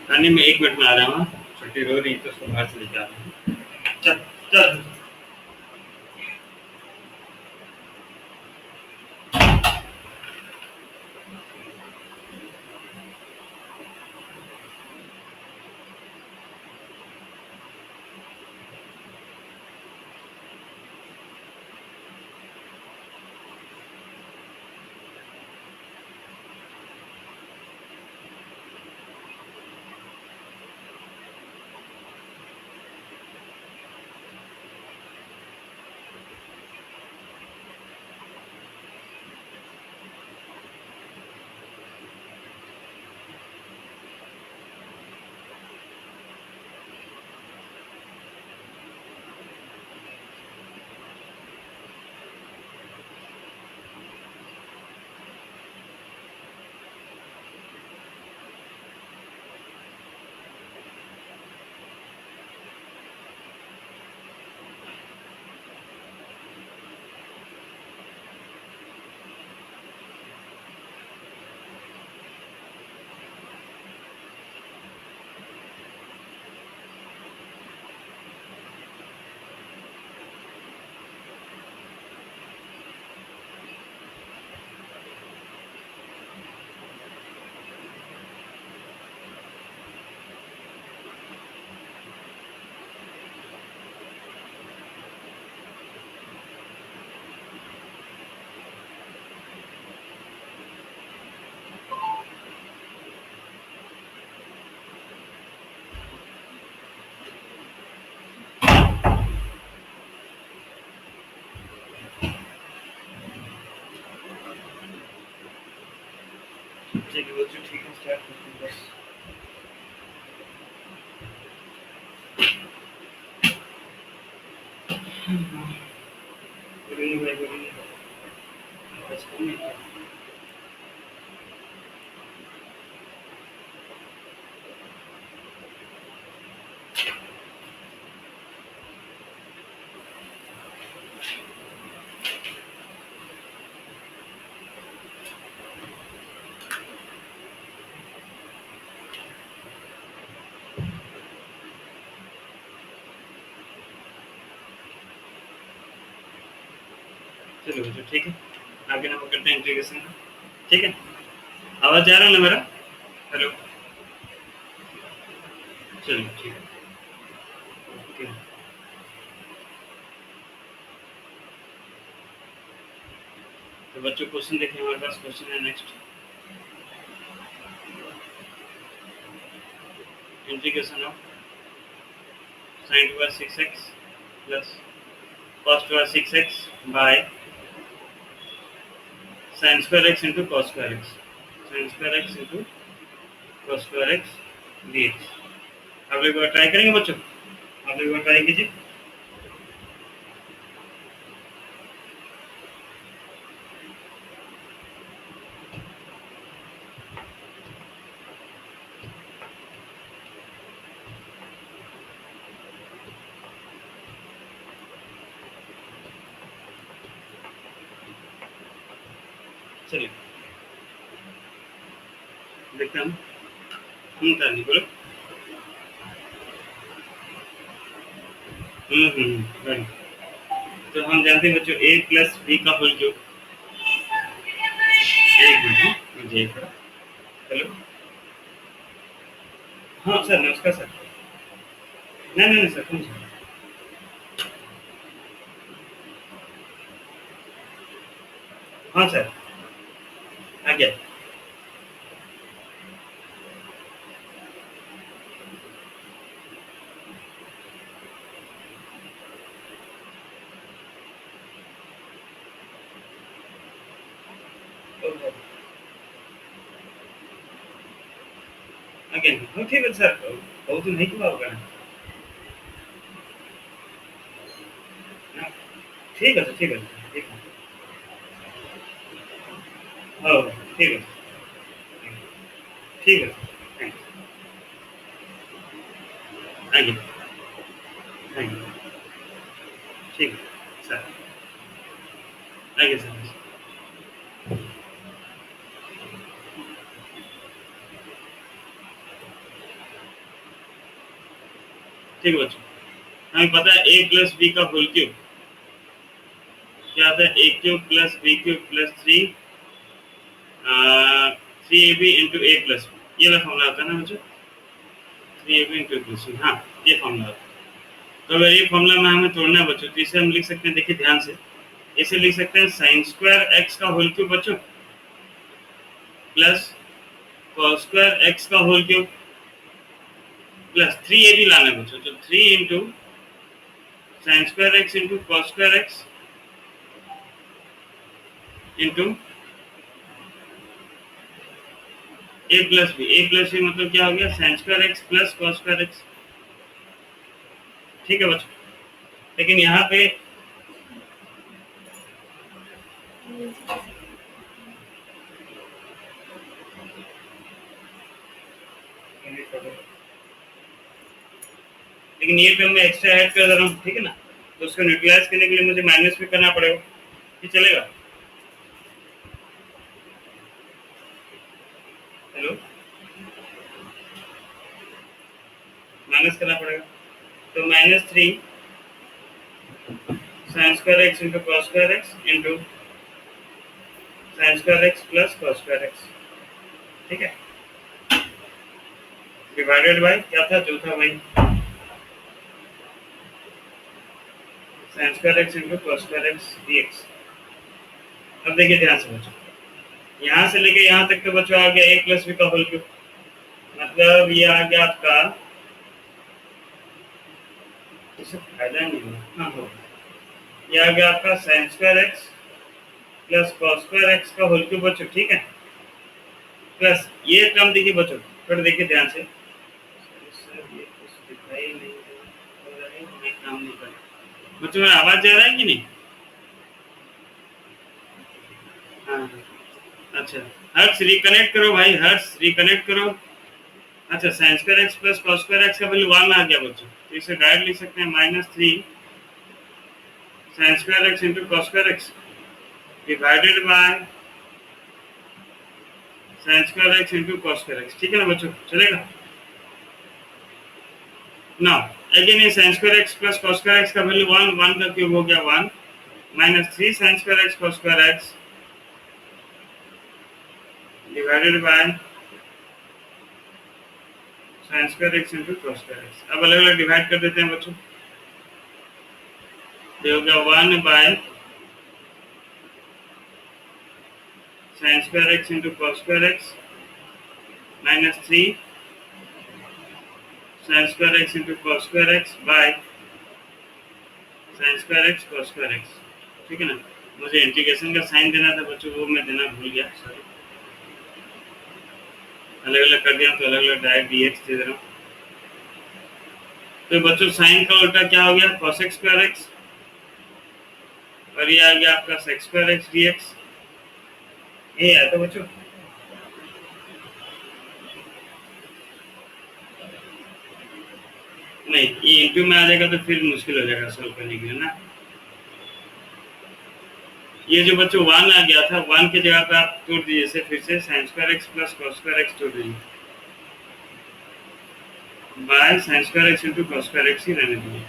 आने में 1 मिनट में आ रहा हूँ। छुट्टी रो रही तो उसको बाहर से लेके आ रहा हूँ। चल चल। ठीक है बच्चों, ठीक है, स्टार्ट करते हैं बस। करेंगे भाई, करेंगे। बस कम है। चलो बच्चों, ठीक है, आगे नंबर करते हैं इंटीग्रेशन का। ठीक है, आवाज जा रहा है ना मेरा? हेलो, चलो ठीक है, ओके। तो बच्चों क्वेश्चन देखिए, हमारे पास क्वेश्चन है next. Integration of sin square 6x plus cos square 6x by sin square x into cos square x, sin square x into cos square x dx। आप एक बार ट्राई करेंगे बच्चों? आप एक बार ट्राई कीजिए। चलिए देखते हैं हम करनी बोलो। राइट। तो हम जानते हैं बच्चों a प्लस b का होल क्यूब। एक मिनट मुझे एक। हेलो, हाँ सर, नमस्कार सर। नहीं नहीं नहीं सर, कौन सर? हाँ सर, आ गया। अगेन हाँ, ठीक है सर, बहुत नहीं हुआ होगा ना? ठीक है सर, ठीक है, ठीक है। हाँ ठीक है, ठीक है, थैंक यू, थैंक यू, ठीक है सर, थैंक यू सर। ठीक है बच्चों, हमें पता है a प्लस बी का होल क्यूब क्या आता है, a cube plus B cube plus 3ab into a plus B, ये वाला फॉर्मूला आता है ना बच्चों, 3ab into a plus B, हाँ ये फॉर्मूला आता है। तो अगर ये फॉर्मूला में हमें तोड़ना है बच्चों, तो इसे हम लिख सकते हैं, देखिए ध्यान से, इसे लिख सकते हैं साइन स्क्वायर एक्स का होल क्यूब बच्चों प्लस कॉस स्क्वायर एक्स का होल क्यूब प्लस 3ab लाना है बच्चों, तो 3 into sine square x into cos square x into a plus B मतलब क्या हो गया, sine square x plus cos square x. ठीक है बच्चों, लेकिन यहाँ पे लेकिन ये पे मैं एक्स्ट्रा ऐड कर दे रहा हूँ, ठीक है ना, तो उसको न्यूट्रलाइज करने के लिए मुझे माइनस भी करना पड़ेगा, ये चलेगा। हेलो, माइनस करना पड़ेगा, तो -3 sine square x into cos square x into sine square x plus cos square x, ठीक है, डिवाइडेड बाय क्या था, जो था वही sine square x into cos square x dx. अब देखिए ध्यान से बच्चों, यहाँ से लेके यहाँ तक तो बच्चों आ गया a प्लस बी का होल क्यूब, मतलब ये आ गया आपका, इससे फायदा नहीं हुआ, हाँ हो, ये आ गया आपका sign square x plus cos square x का होल क्यूब बच्चों, ठीक है, प्लस ये टर्म देखिए बच्चों, थोड़ा देखिए ध्यान से, ये कुछ दिखाई नहीं दे रहा है, ये काम नहीं कर रहा बच्चों, मेरा आवाज जा रहा है कि नहीं, हाँ अच्छा, हर्ष रिकनेक्ट करो भाई, हर्ष रिकनेक्ट करो। अच्छा, sign square x plus cos square x का वैल्यू 1 आ गया बच्चों, तो इसे डायरेक्ट लिख सकते हैं -3 sine square x into cos square x divided by sine square x into cos square x, ठीक है ना बच्चों, चलेगा ना। अगेन ये sign square x plus cos square x का वैल्यू 1 का क्यूब हो गया 1 -3 sine square x cos square x divided by sine square x into cos square x. अब अलग अलग डिवाइड कर देते हैं बच्चों, ये हो गया 1 bye sine square x into cos square x -3 sine square x into cos square x bye sine square x cos square x, ठीक है ना। मुझे इंटीग्रेशन का साइन देना था बच्चों, वो मैं देना भूल गया, सॉरी, अलग अलग कर दिया, तो अलग अलग डायरेक्ट dx दे रहा हूँ। तो बच्चों साइन का उल्टा क्या हो गया, cos x स्क्वायर एक्स, और ये आ गया आपका sec स्क्वायर एक्स dx, ये है तो बच्चों, नहीं ये इंटू में आ जाएगा तो फिर मुश्किल हो जाएगा सॉल्व करने के लिए ना। ये जो बच्चों 1 आ गया था, 1 की जगह पे आप तोड़ दीजिए इसे, फिर से sine square x plus cos square x तोड़ दीजिए by sine square x into cos square x ही रहने दीजिए,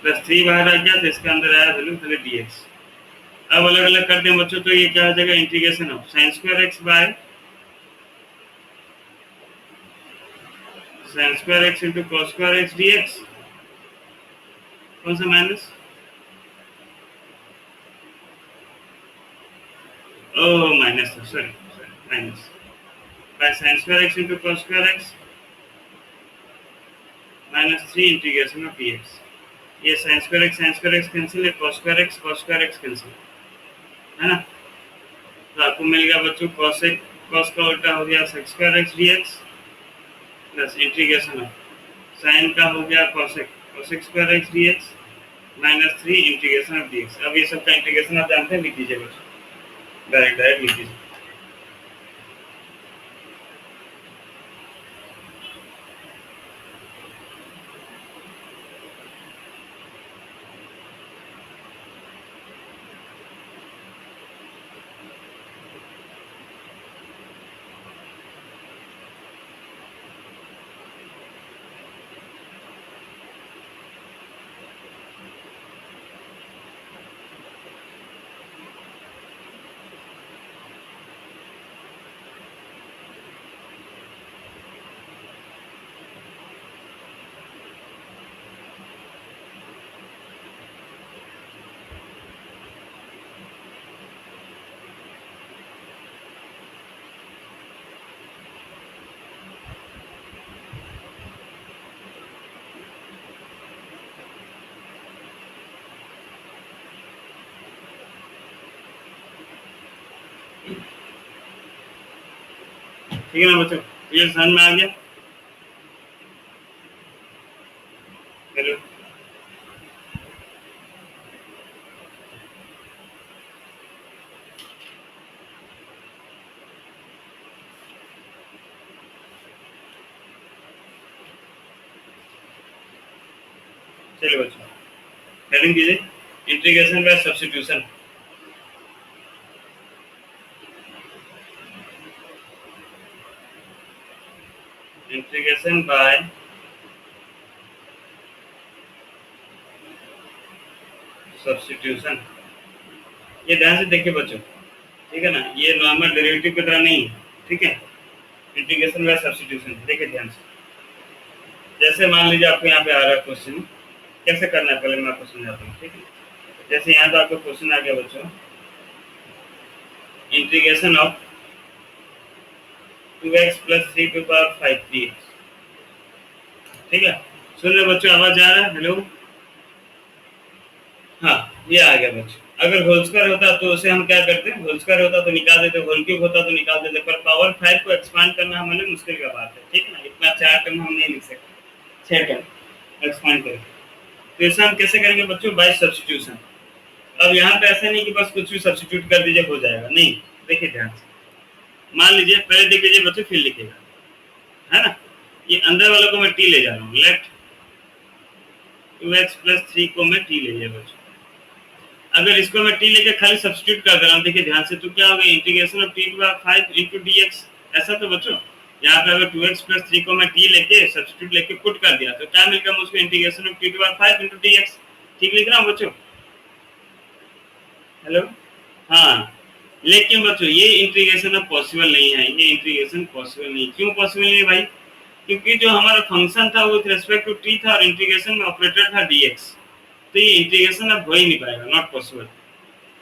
+3 बाहर आ गया तो इसके अंदर आया वैल्यू पहले dx। अब अलग अलग कर दें बच्चों, तो ये क्या हो जाएगा, integration of sign square x bye sine square x into cos square x dx, कौन सा माइनस, ओ माइनस था, sorry minus y sine square x into cos square x -3 integration of dx। ये साइन स्क्वायर एक्स कैंसिल है, cos square x cancel है ना, तो आपको मिल गया बच्चों कॉस का उल्टा हो गया sec square x dx plus integration of sine का हो गया cosec square x dx -3 integration of dx। अब ये सब का इंटीग्रेशन आप जानते हैं, लिख दीजिए बच्चों, डायरेक्ट लिख दीजिए। ठीक है ना बच्चों, क्लियर समझ में आ गया? हेलो, चलिए बच्चों हेडिंग कीजिए integration by substitution. Integration by substitution, ये ध्यान से देखिए बच्चों, ठीक है ना, ये नॉर्मल डेरिवेटिव की तरह नहीं है, ठीक है। इंटीग्रेशन बाय सब्स्टिट्यूशन देखिए ध्यान से, जैसे मान लीजिए आपको यहाँ पे आ रहा है क्वेश्चन, कैसे करना है पहले मैं आपको समझाता हूँ, ठीक है। जैसे यहाँ तो आपको क्वेश्चन आ गया बच्चों, integration of 2x plus 3 to power 5 dx, ठीक है। सुन रहे बच्चों, आवाज आ रहा है? हेलो, हाँ ये आ गया बच्चों। अगर होल स्क्वायर होता तो उसे हम क्या करते हैं, होल स्क्वायर होता तो निकाल देते, होल क्यूब होता तो निकाल देते, पर पावर 5 को एक्सपांड करना हमारे मुश्किल का बात है, ठीक है ना। इतना 4 टर्म हम नहीं लिख सकते, 6 टर्म एक्सपांड करें, तो इसे हम कैसे करेंगे बच्चों, बाय सब्स्टिट्यूशन। अब यहाँ पे ऐसा नहीं कि बस कुछ भी सब्स्टिट्यूट कर दीजिए हो जाएगा, नहीं। देखिए ध्यान से, मान लीजिए पहले देख लीजिए बच्चों, फिर लिखेगा, है ना। ये अंदर वालों को मैं टी ले जा रहा हूँ, लेफ्ट 2x प्लस 3 को मैं टी ले लिया बच्चों। अगर इसको मैं टी लेके खाली सब्स्टिट्यूट कर दे रहा हूँ, देखिए ध्यान से, तो क्या होगा, integration of t to power 5 into dx, ऐसा तो बच्चों। यहाँ पे अगर 2x प्लस 3 को मैं टी लेके सब्स्टिट्यूट लेके पुट कर दिया तो क्या मिलेगा मुझको, integration of t to power 5 into dx. ठीक लिख रहा हूँ बच्चों? हेलो, हाँ। लेकिन बच्चों ये इंटीग्रेशन अब पॉसिबल नहीं है, ये इंटीग्रेशन पॉसिबल नहीं। क्यों पॉसिबल नहीं है भाई? क्योंकि जो हमारा फंक्शन था वो विद रिस्पेक्ट टू टी था और इंटीग्रेशन में ऑपरेटर था डीएक्स, तो ये इंटीग्रेशन अब हो ही नहीं पाएगा, नॉट पॉसिबल,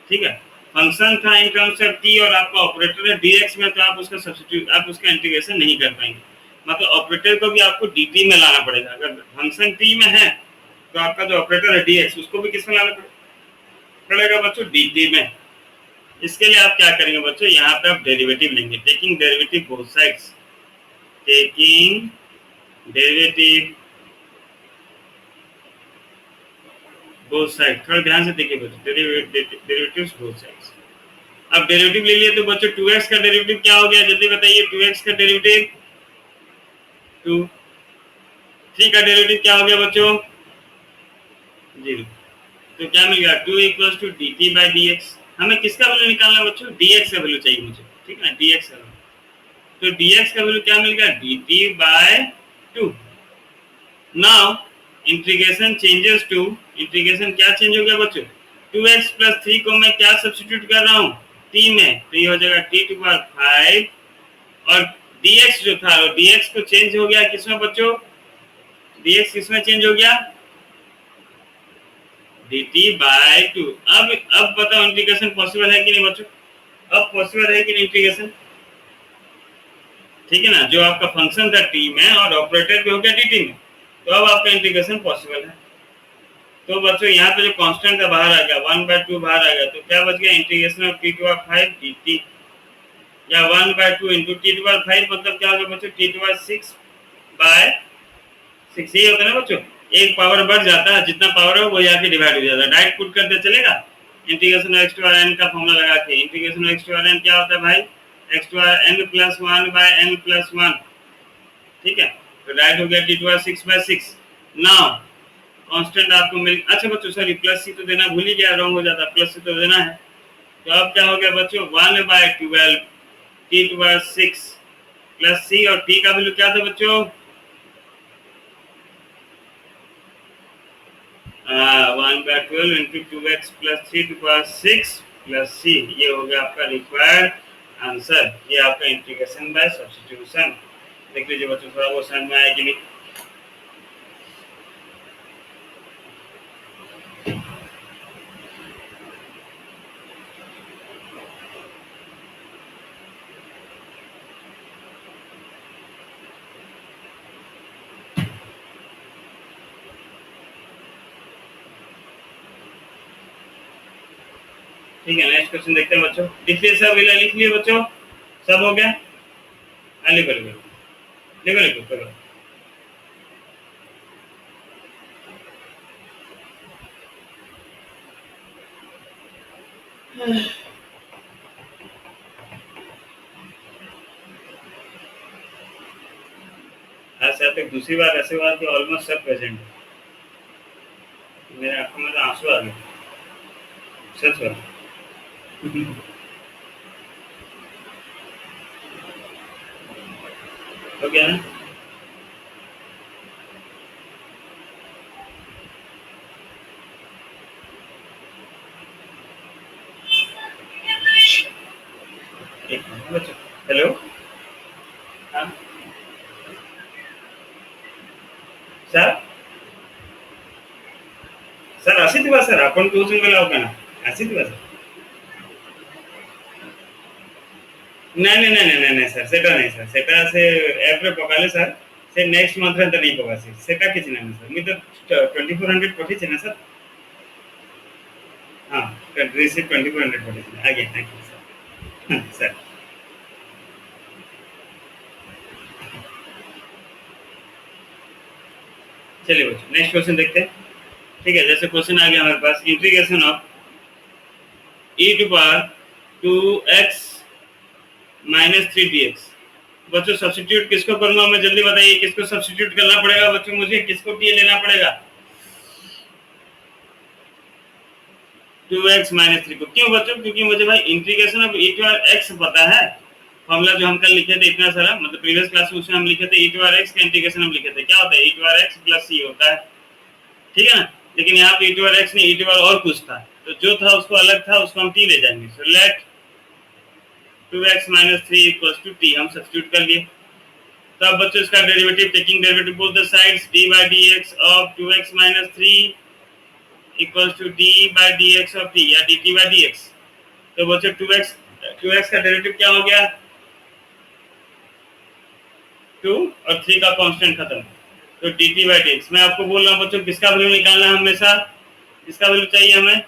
ठीक है। फंक्शन था इन टर्म्स ऑफ टी और आपका ऑपरेटर है डीएक्स में, तो आप उसका सब्स्टिट्यूट, आप उसका इंटीग्रेशन नहीं कर पाएंगे। मतलब ऑपरेटर को भी आपको डीटी में लाना पड़ेगा। अगर फंक्शन टी में है तो आपका जो ऑपरेटर है डीएक्स, उसको भी किस में लाना पड़ेगा बच्चों, डीटी में। इसके लिए आप क्या करेंगे बच्चों, यहाँ पे आप डेरिवेटिव लेंगे, taking derivative both sides, taking derivative both side. थोड़ा ध्यान से देखिए बच्चों, डेरिवेटिव्स बोथ साइड्स। अब डेरिवेटिव ले लिए तो बच्चों 2x का डेरिवेटिव क्या हो गया, जल्दी बताइए। 2x का डेरिवेटिव 2, 3 का डेरिवेटिव क्या हो गया बच्चों, 0। तो क्या मिल गया, 2 equals to dt by dx। हमें किसका वैल्यू निकालना है बच्चों, dx का वैल्यू चाहिए मुझे, ठीक है ना, dx का वैल्यू। तो dx का वैल्यू क्या मिल गया, dt by 2। Now integration changes to, integration क्या चेंज हो गया बच्चों, 2x प्लस 3 को मैं क्या सब्स्टिट्यूट कर रहा हूँ, t में, तो ये हो जाएगा t टू पावर 5, और dx जो था dx को चेंज हो गया किसमें बच्चों, dx किसमें चेंज हो गया, dt बाय 2। अब बताओ इंटीग्रेशन पॉसिबल है कि नहीं बच्चों, अब पॉसिबल है कि नहीं इंटीग्रेशन, ठीक है ना। जो आपका फंक्शन था t में और ऑपरेटर भी हो गया dt में, तो अब आपका इंटीग्रेशन पॉसिबल है। तो बच्चों यहाँ पे जो कांस्टेंट था बाहर आ गया, 1/2 बाहर आ गया, तो क्या बच गया, integration of t to power 5 dt, या 1/2 इंटू टी टू पावर 5, मतलब क्या होगा बच्चों, टी टू पावर 6/6। ये होता है ना बच्चों, एक पावर बढ़ जाता है, जितना पावर है वो यहाँ डिवाइड हो जाता है। डायरेक्ट पुट करते चलेगा, integration of x to n का फॉर्मूला लगा के। Integration of x to n क्या होता है भाई, x to n plus 1 by n plus 1, ठीक है। तो डायरेक्ट हो गया t to power 6/6। Now constant आपको मिल, अच्छा बच्चों सॉरी प्लस सी तो देना भूल ही गया, रॉन्ग हो जाता, प्लस सी तो देना है। तो अब क्या हो गया बच्चों, 1/12 t to power 6 plus c, और टी का वैल्यू क्या था बच्चों, 1/12 into 2x plus 3 to power 6 plus c. ये हो गया आपका रिक्वायर्ड आंसर। ये आपका इंटीग्रेशन बाय सब्स्टिट्यूशन। देख लीजिए बच्चों, थोड़ा बहुत समझ में आया कि नहीं। ठीक है, नेक्स्ट क्वेश्चन देखते हैं बच्चों। लिख लिए सब, लिख लिए बच्चों, सब हो गया। लिखो लिखो लिखो लिखो करो। आज से तक दूसरी बार ऐसे हुआ कि ऑलमोस्ट सब प्रेजेंट है। मेरे आंखों में तो आंसू आ गए, सच बात। हो गया ना? एक मिनट बच्चों, हेलो। हाँ सर, सर ଆସିଥିବା ସାର୍, ଆପଣ କହୁଛନ୍ତି ବୋଲେ ଆଉ କାଣା ଆସିଥିବା ସାର୍? ନାଇଁ ନାଇଁ ନାଇଁ ନାଇଁ ନାଇଁ ସାର୍, ସେଟା ନାଇଁ ସାର୍, ସେଟା ସେ ଆପରେ ପକାଲେ ସାର୍, ସେ ନେକ୍ସଟ ମନ୍ଥ ରେ नहीं ପକାସି, ସେଟା କିଛି ନାହିଁ ସାର୍। ମୁଁ ତ 2400 ପଠେଇଛି ନା ସାର୍। हाँ, रिसीव 2400 पठेଇଛି ଆଜ୍ଞା। Thank you sir. सर चलिए बच्चों नेक्स्ट क्वेश्चन देखते हैं। ठीक है, जैसे क्वेश्चन आ गया हमारे पास, integration of e to power 2x minus 3 dx। बच्चों सब्स्टिट्यूट किसको करूंगा मैं, जल्दी बताइए किसको सब्स्टिट्यूट करना पड़ेगा बच्चों, मुझे किसको टी लेना पड़ेगा? 2x माइनस 3 को। क्यों बच्चों? क्योंकि मुझे भाई integration of e to power x पता है। फॉर्मूला जो हम कल लिखे थे इतना सारा, मतलब प्रीवियस क्लास में उसमें हम लिखे थे e टू पावर x का इंटीग्रेशन हम लिखे थे, क्या होता है e to power x plus c होता है, ठीक है ना? लेकिन यहाँ पे e टू पावर x नहीं, e टू पावर और कुछ था, तो जो था उसको अलग था, उसको हम t ले जाएंगे। So let 2x minus 3 equals to t, हम सब्स्टिट्यूट कर लिए। तो अब बच्चों इसका derivative, taking derivative both the sides, d by dx of 2x minus 3 equals to d by dx of t या dt by dx। तो बच्चों 2x का डेरिवेटिव क्या हो गया? 2 और 3 का कांस्टेंट खत्म, तो dt by dx। मैं आपको बोल रहा हूँ बच्चों किसका वैल्यू निकालना है हमेशा, किसका वैल्यू चाहिए हमें?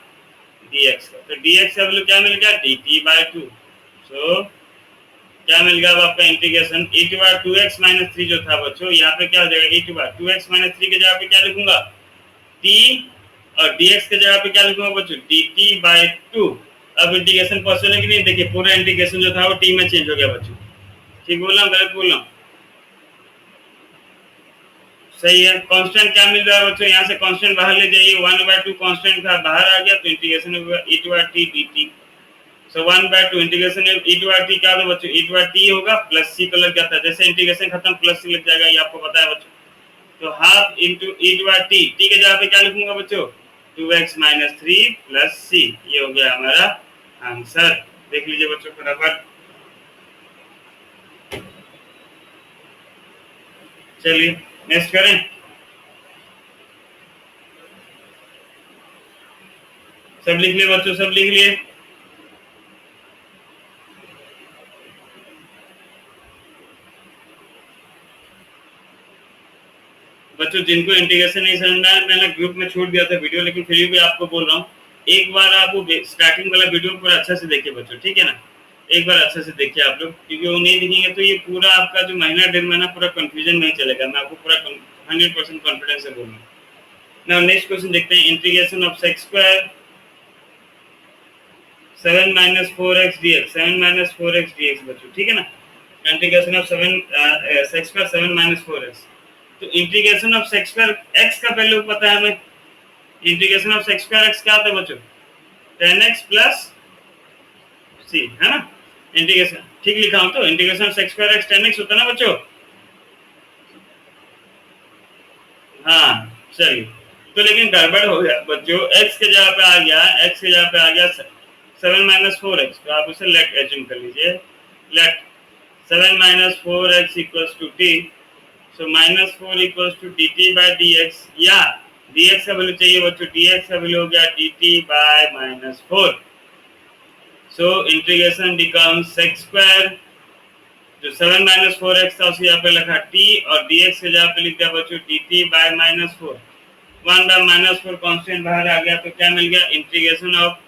dx का। तो dx का वैल्यू क्या मिल गया? dt by 2। सो क्या मिल गया अब आपका integration e to power 2x minus 3 जो था बच्चों, यहाँ पे क्या हो जाएगा? e to power 2x minus 3 के जगह पे क्या लिखूंगा? t, और dx के जगह पे क्या लिखूंगा बच्चों? dt by 2। अब इंटीग्रेशन पॉसिबल है कि नहीं? देखिए पूरा इंटीग्रेशन जो था वो t में चेंज हो गया बच्चों। ठीक बोल रहा हूँ गलत बोल रहा हूँ? सही है। कांस्टेंट क्या मिल रहा है बच्चों? यहाँ से कांस्टेंट बाहर ले जाइए, 1/2 कांस्टेंट था, बाहर आ गया, तो integration e to power t dt। So 1/2 integration e to power t क्या होगा बच्चों? e टू पावर t होगा प्लस c को लग जाता है, जैसे इंटीग्रेशन खत्म प्लस c लग जाएगा, ये आपको पता है बच्चों। तो half into e to power t, t के जगह पे क्या लिखूंगा बच्चों? 2x माइनस 3 प्लस c, ये हो गया हमारा आंसर। देख लीजिए बच्चों फटाफट। चलिए नेक्स्ट करें। सब लिख लिए बच्चों, सब लिख लिए? बच्चों जिनको इंटीग्रेशन नहीं समझ में आया, मैंने ग्रुप में छोड़ दिया था वीडियो, लेकिन फिर भी आपको बोल रहा हूँ, एक बार आप वो स्टार्टिंग वाला वीडियो पूरा अच्छा से देखिए बच्चों, ठीक है ना? एक बार अच्छे से देखिए आप लोग, क्योंकि वो नहीं दिखेंगे तो ये पूरा आपका जो महीना 1.5 महीना पूरा कंफ्यूजन में ही चलेगा। मैं आपको पूरा 100% कॉन्फिडेंस से बोल रहा हूँ। नाउ नेक्स्ट क्वेश्चन देखते हैं, integration of sex square 7 minus 4x dx, 7 minus 4x dx बच्चों, ठीक है ना? Integration of 7 sex square 7 minus 4x। तो integration of sex square x का वैल्यू पता है हमें। Integration of sex square x क्या होता है बच्चों? 10x प्लस c, है ना? इंटीग्रेशन ठीक लिखा हूं तो, integration of sex square x 10x होता है ना बच्चों? हाँ चलिए, तो लेकिन गड़बड़ हो गया बच्चों, x के जगह पे आ गया, x के जगह पे आ गया 7 माइनस 4x, तो आप उसे लेट एज्यूम कर लीजिए, let 7 minus 4x equals to t। So minus 4 equals to dt by dx, या dx का वैल्यू चाहिए बच्चों, dx का वैल्यू हो गया dt by minus 4। So integration becomes sec square, जो 7 माइनस 4x था उसे यहाँ पे लिखा t, और dx के जगह पे लिख दिया बच्चों dt by minus 4। 1 bye minus 4 constant बाहर आ गया, तो क्या मिल गया? Integration of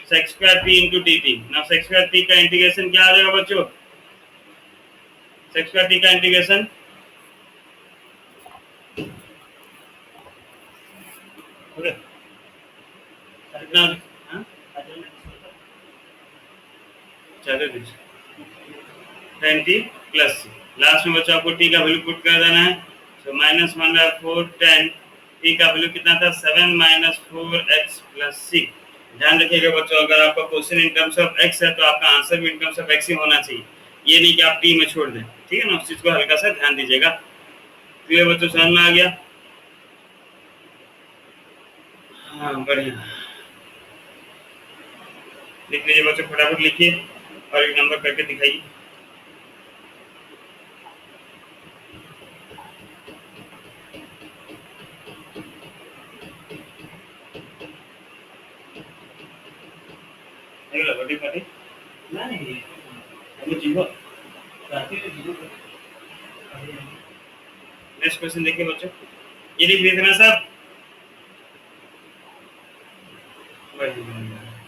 sex square t into dt। Now sex square t का इंटीग्रेशन क्या आ जाएगा बच्चों? sec स्क्वायर टी का इंटीग्रेशन ओके कितना हां चलो दीजिए 10t प्लस लास्ट में बच्चों आपको t का वैल्यू पुट कर देना है तो -1/4 10 t का वैल्यू कितना था 7 - 4x + c। ध्यान रखिएगा बच्चों अगर आपका question in terms of x है तो आपका आंसर भी इन टर्म्स ऑफ x ही होना चाहिए, ये नहीं कि आप t में छोड़ दें, ठीक है ना, उस चीज को हल्का सा ध्यान दीजिएगा। तो ये बच्चों समझ में आ गया? हाँ बढ़िया, लिख लीजिए बच्चों, फटाफट लिखिए और एक नंबर करके दिखाइए। रोटी पाटी नहीं हम जीवो नेक्स्ट क्वेश्चन देखिए बच्चों, ये लिख दिए थे ना साहब?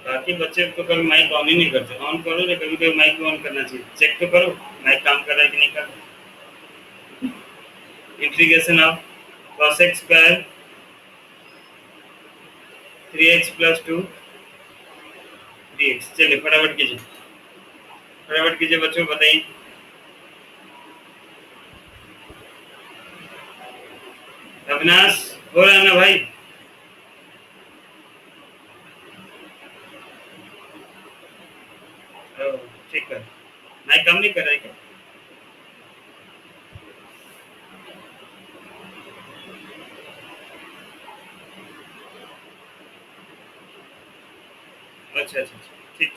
बाकी बच्चे तो कभी माइक ऑन ही नहीं करते, ऑन करो या कभी कभी माइक ऑन करना चाहिए, चेक तो करो माइक काम कर रहा है कि नहीं कर रहा। Integration of cos x square 3x + 2 dx, चलिए फटाफट कीजिए बच्चों, बताइए। अविनाश हो रहा है ना भाई? ठीक है, माइक काम नहीं कर रहा है क्या? अच्छा, ठीक।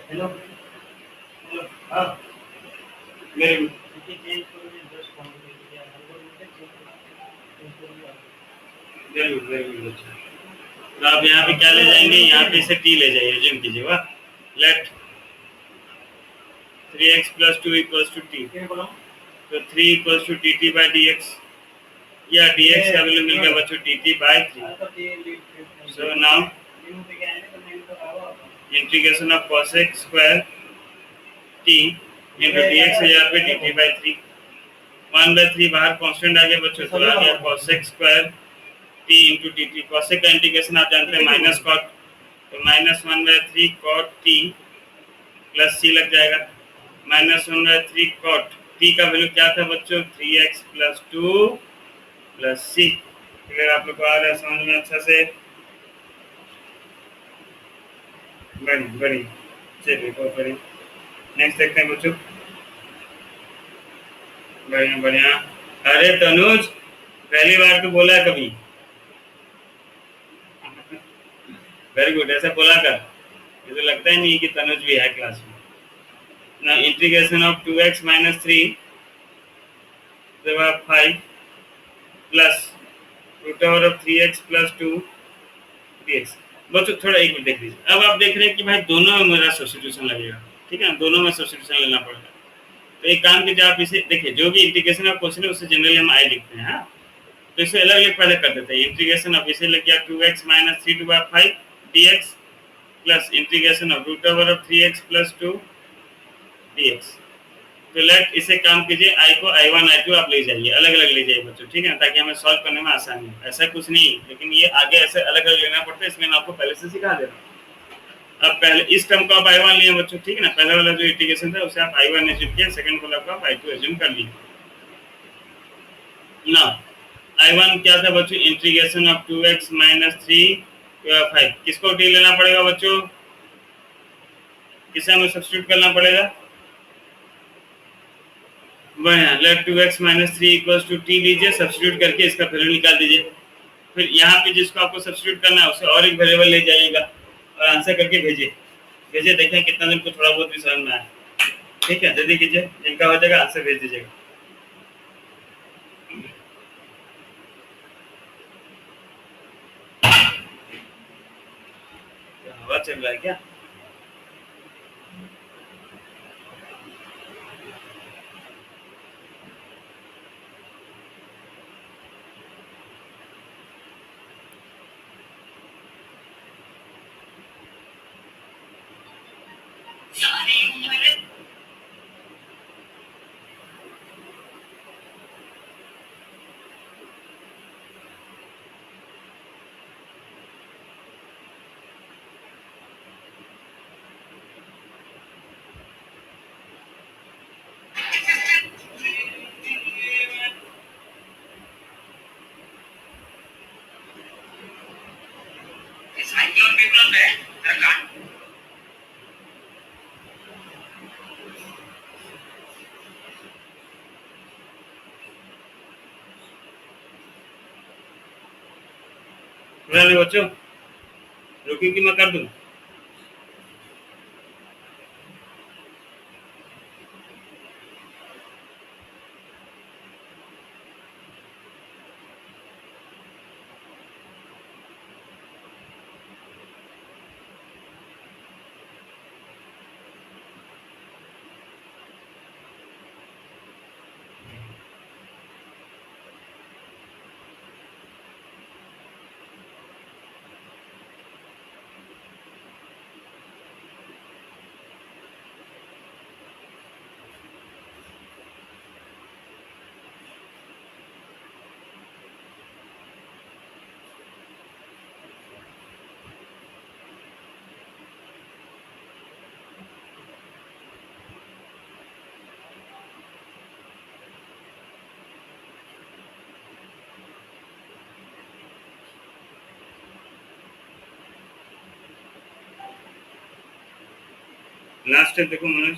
हेलो हाँ वेरी गुड वेरी गुड बच्चा। तो आप यहाँ पे क्या ले जाएंगे, यहाँ पे इसे टी ले जाइए, जिम कीजिए, वाह। लेट 3x + 2 = t, तो 3 = dt/dx, या dx का वैल्यू मिल गया बच्चों dt/3। So now integration of cos x square t into dx है यहाँ पे dt/3, 1/3 बाहर कांस्टेंट आ गया बच्चों, तो आ गया cos x square t into dt। cos x का इंटीग्रेशन आप जानते हैं माइनस cot, तो -1/3 cot t प्लस c लग जाएगा, -1/3 cot t का वैल्यू क्या था बच्चों 3x + 2 + c। क्लियर आप लोग को आ रहा है समझ में अच्छा से? बड़ी चलिए बहुत बढ़िया। नेक्स्ट देखते हैं बच्चों, बढ़िया। अरे तनुज पहली बार तो बोला कभी? वेरी गुड, ऐसा बोला कर, ये तो लगता ही नहीं कि तनुज भी है क्लास में ना। Integration of 2x - 3 5 plus √3x + 2 dx। बच्चों थोड़ा एक मिनट देख लीजिए, अब आप देख रहे हैं कि भाई दोनों में मेरा सब्स्टिट्यूशन लगेगा, ठीक है, दोनों में सब्स्टिट्यूशन लेना पड़ेगा। तो एक काम कीजिए, आप इसे देखिए, जो भी इंटीग्रेशन ऑफ क्वेश्चन है उससे जनरली हम आई लिखते हैं, हाँ, तो इसे अलग अलग पहले कर देते हैं। इंटीग्रेशन ऑफ इसे लग गया 2x - 3/5 dx plus integration of √3x + 2 dx। तो लेट इसे काम कीजिए, i को i1 i2 आप ले जाइए, अलग अलग ले जाइए बच्चों, ठीक है, ताकि हमें सॉल्व करने में आसानी हो। ऐसा कुछ नहीं, लेकिन ये आगे ऐसे अलग अलग लेना पड़ता है, इसलिए मैं आपको पहले से सिखा दे रहा हूँ। अब पहले इस टर्म को आप i1 लिए बच्चों, ठीक है ना, पहला वाला जो इंटीग्रेशन था उसे आप i1 एज्यूम किया, सेकंड वाला को आप i2 एज्यूम कर लिए ना। i1 क्या था बच्चों, इंटीग्रेशन ऑफ 2x - 3 5, किसको t लेना पड़ेगा बच्चों, किसे हमें सब्स्टिट्यूट करना पड़ेगा? बढ़िया, लेट 2x - 3 = t लीजिए, सब्स्टिट्यूट करके इसका वैल्यू निकाल दीजिए। फिर यहाँ पे जिसको आपको सब्स्टिट्यूट करना है उसे और एक वेरिएबल ले जाइएगा और आंसर करके भेजिए देखें कितना दिन को थोड़ा बहुत भी समझ में आए, ठीक है, जल्दी कीजिए, जिनका हो जाएगा आंसर भेज दीजिएगा। चल रहा है क्या? रहने बच्चों, रुकी कि मैं कर दूं? लास्ट स्टेप देखो मनोज।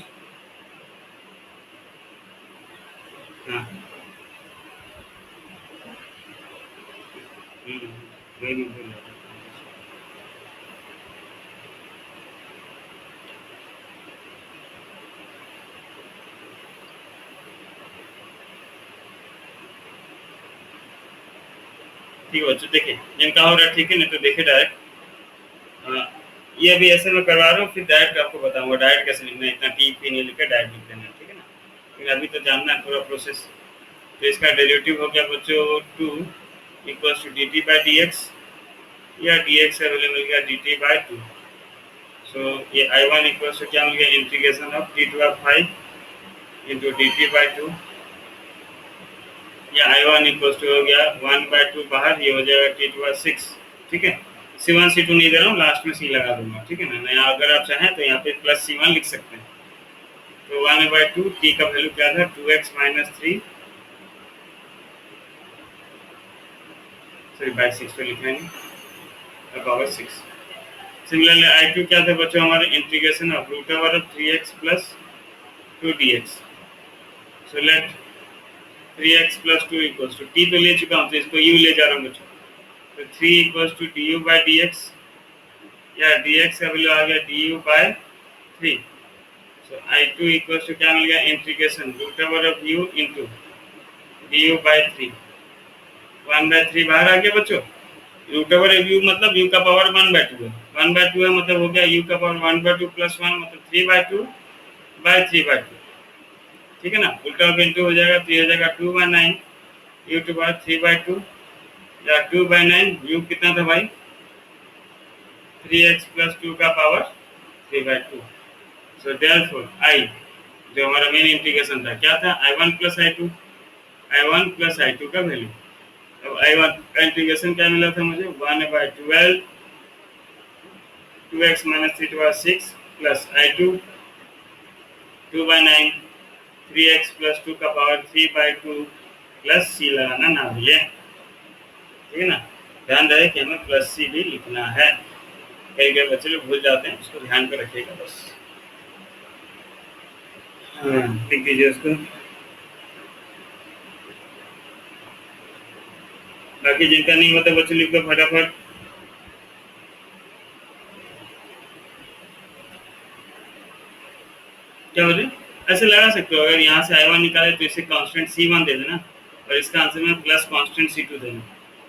हाँ, वही मैं बोल रहा था। ठीक है बच्चों, देखिए जिनका हो रहा है ठीक है, नहीं तो देखिए डायरेक्ट। ये अभी ऐसे मैं करवा रहा हूँ, फिर डायरेक्ट आपको बताऊंगा डायरेक्ट कैसे लिखना है। इतना टी पी नहीं लिखकर डायरेक्ट लिख देना है, ठीक है ना? लेकिन अभी तो जानना है पूरा प्रोसेस। तो इसका डेरिवेटिव हो गया बच्चों 2 equals to d t by d x, या डी एक्स का वैल्यू मिल गया डी टी बाई 2। सो ये आई वन इक्वल्स टू क्या मिल गया, integration of t to 5 into d t by 2, या आई वन इक्वल्स टू हो गया 1/2 बाहर, ये हो जाएगा टी टू 6। ठीक है, C1 C2 नहीं दे रहा हूँ, लास्ट में C लगा दूंगा, ठीक है ना? नया अगर आप चाहें तो यहाँ पे प्लस C1 लिख सकते हैं। तो 1/2 t का वैल्यू क्या था, 2x माइनस 3 सॉरी बाई 6 तो लिखा नहीं, पावर 6। सिमिलरली I2 क्या था बच्चों हमारे, integration of root over of 3x plus 2 dx। So let 3x plus 2 equals to, t तो ले चुका हूँ तो इसको u ले जा रहा हूँ बच्चों। तो 3 equals to du by dx, या dx का वैल्यू आ गया du by 3। So I2 equals to क्या मिल गया, integration root over of u into du by 3। 1/3 बाहर आ गया बच्चों। रूट ओवर ऑफ u मतलब u का पावर 1/2 है, 1/2 है मतलब हो गया u का पावर 1/2 प्लस 1 मतलब 3/2 बाई 3/2। ठीक है ना, उल्टा इंटू हो जाएगा तो ये हो जाएगा 2/9 u टू पावर 3/2, या 2/9 u कितना था भाई, 3x प्लस 2 का पावर 3/2। सो देयरफॉर I जो हमारा मेन इंटीग्रेशन था क्या था, I1 plus I2, I1 plus I2 का वैल्यू। अब I1 का इंटीग्रेशन क्या मिला था मुझे, 1/12 2x minus 3 to 6 plus I2 2/9 3x plus 2 का पावर 3/2 प्लस C लगाना ना भूलें, ठीक है ना? ध्यान रहे कि हमें प्लस C भी लिखना है, कई कई बच्चे लोग भूल जाते हैं, उसको ध्यान पे रखिएगा बस। हाँ, लिख दीजिए उसको। बाकी जिनका नहीं होता बच्चे लिख दो फटाफट। क्या बोले, ऐसे लगा सकते हो, अगर यहाँ से I1 निकाले तो इसे कांस्टेंट C1 दे देना, और इसका आंसर में प्लस कांस्टेंट C2 देना,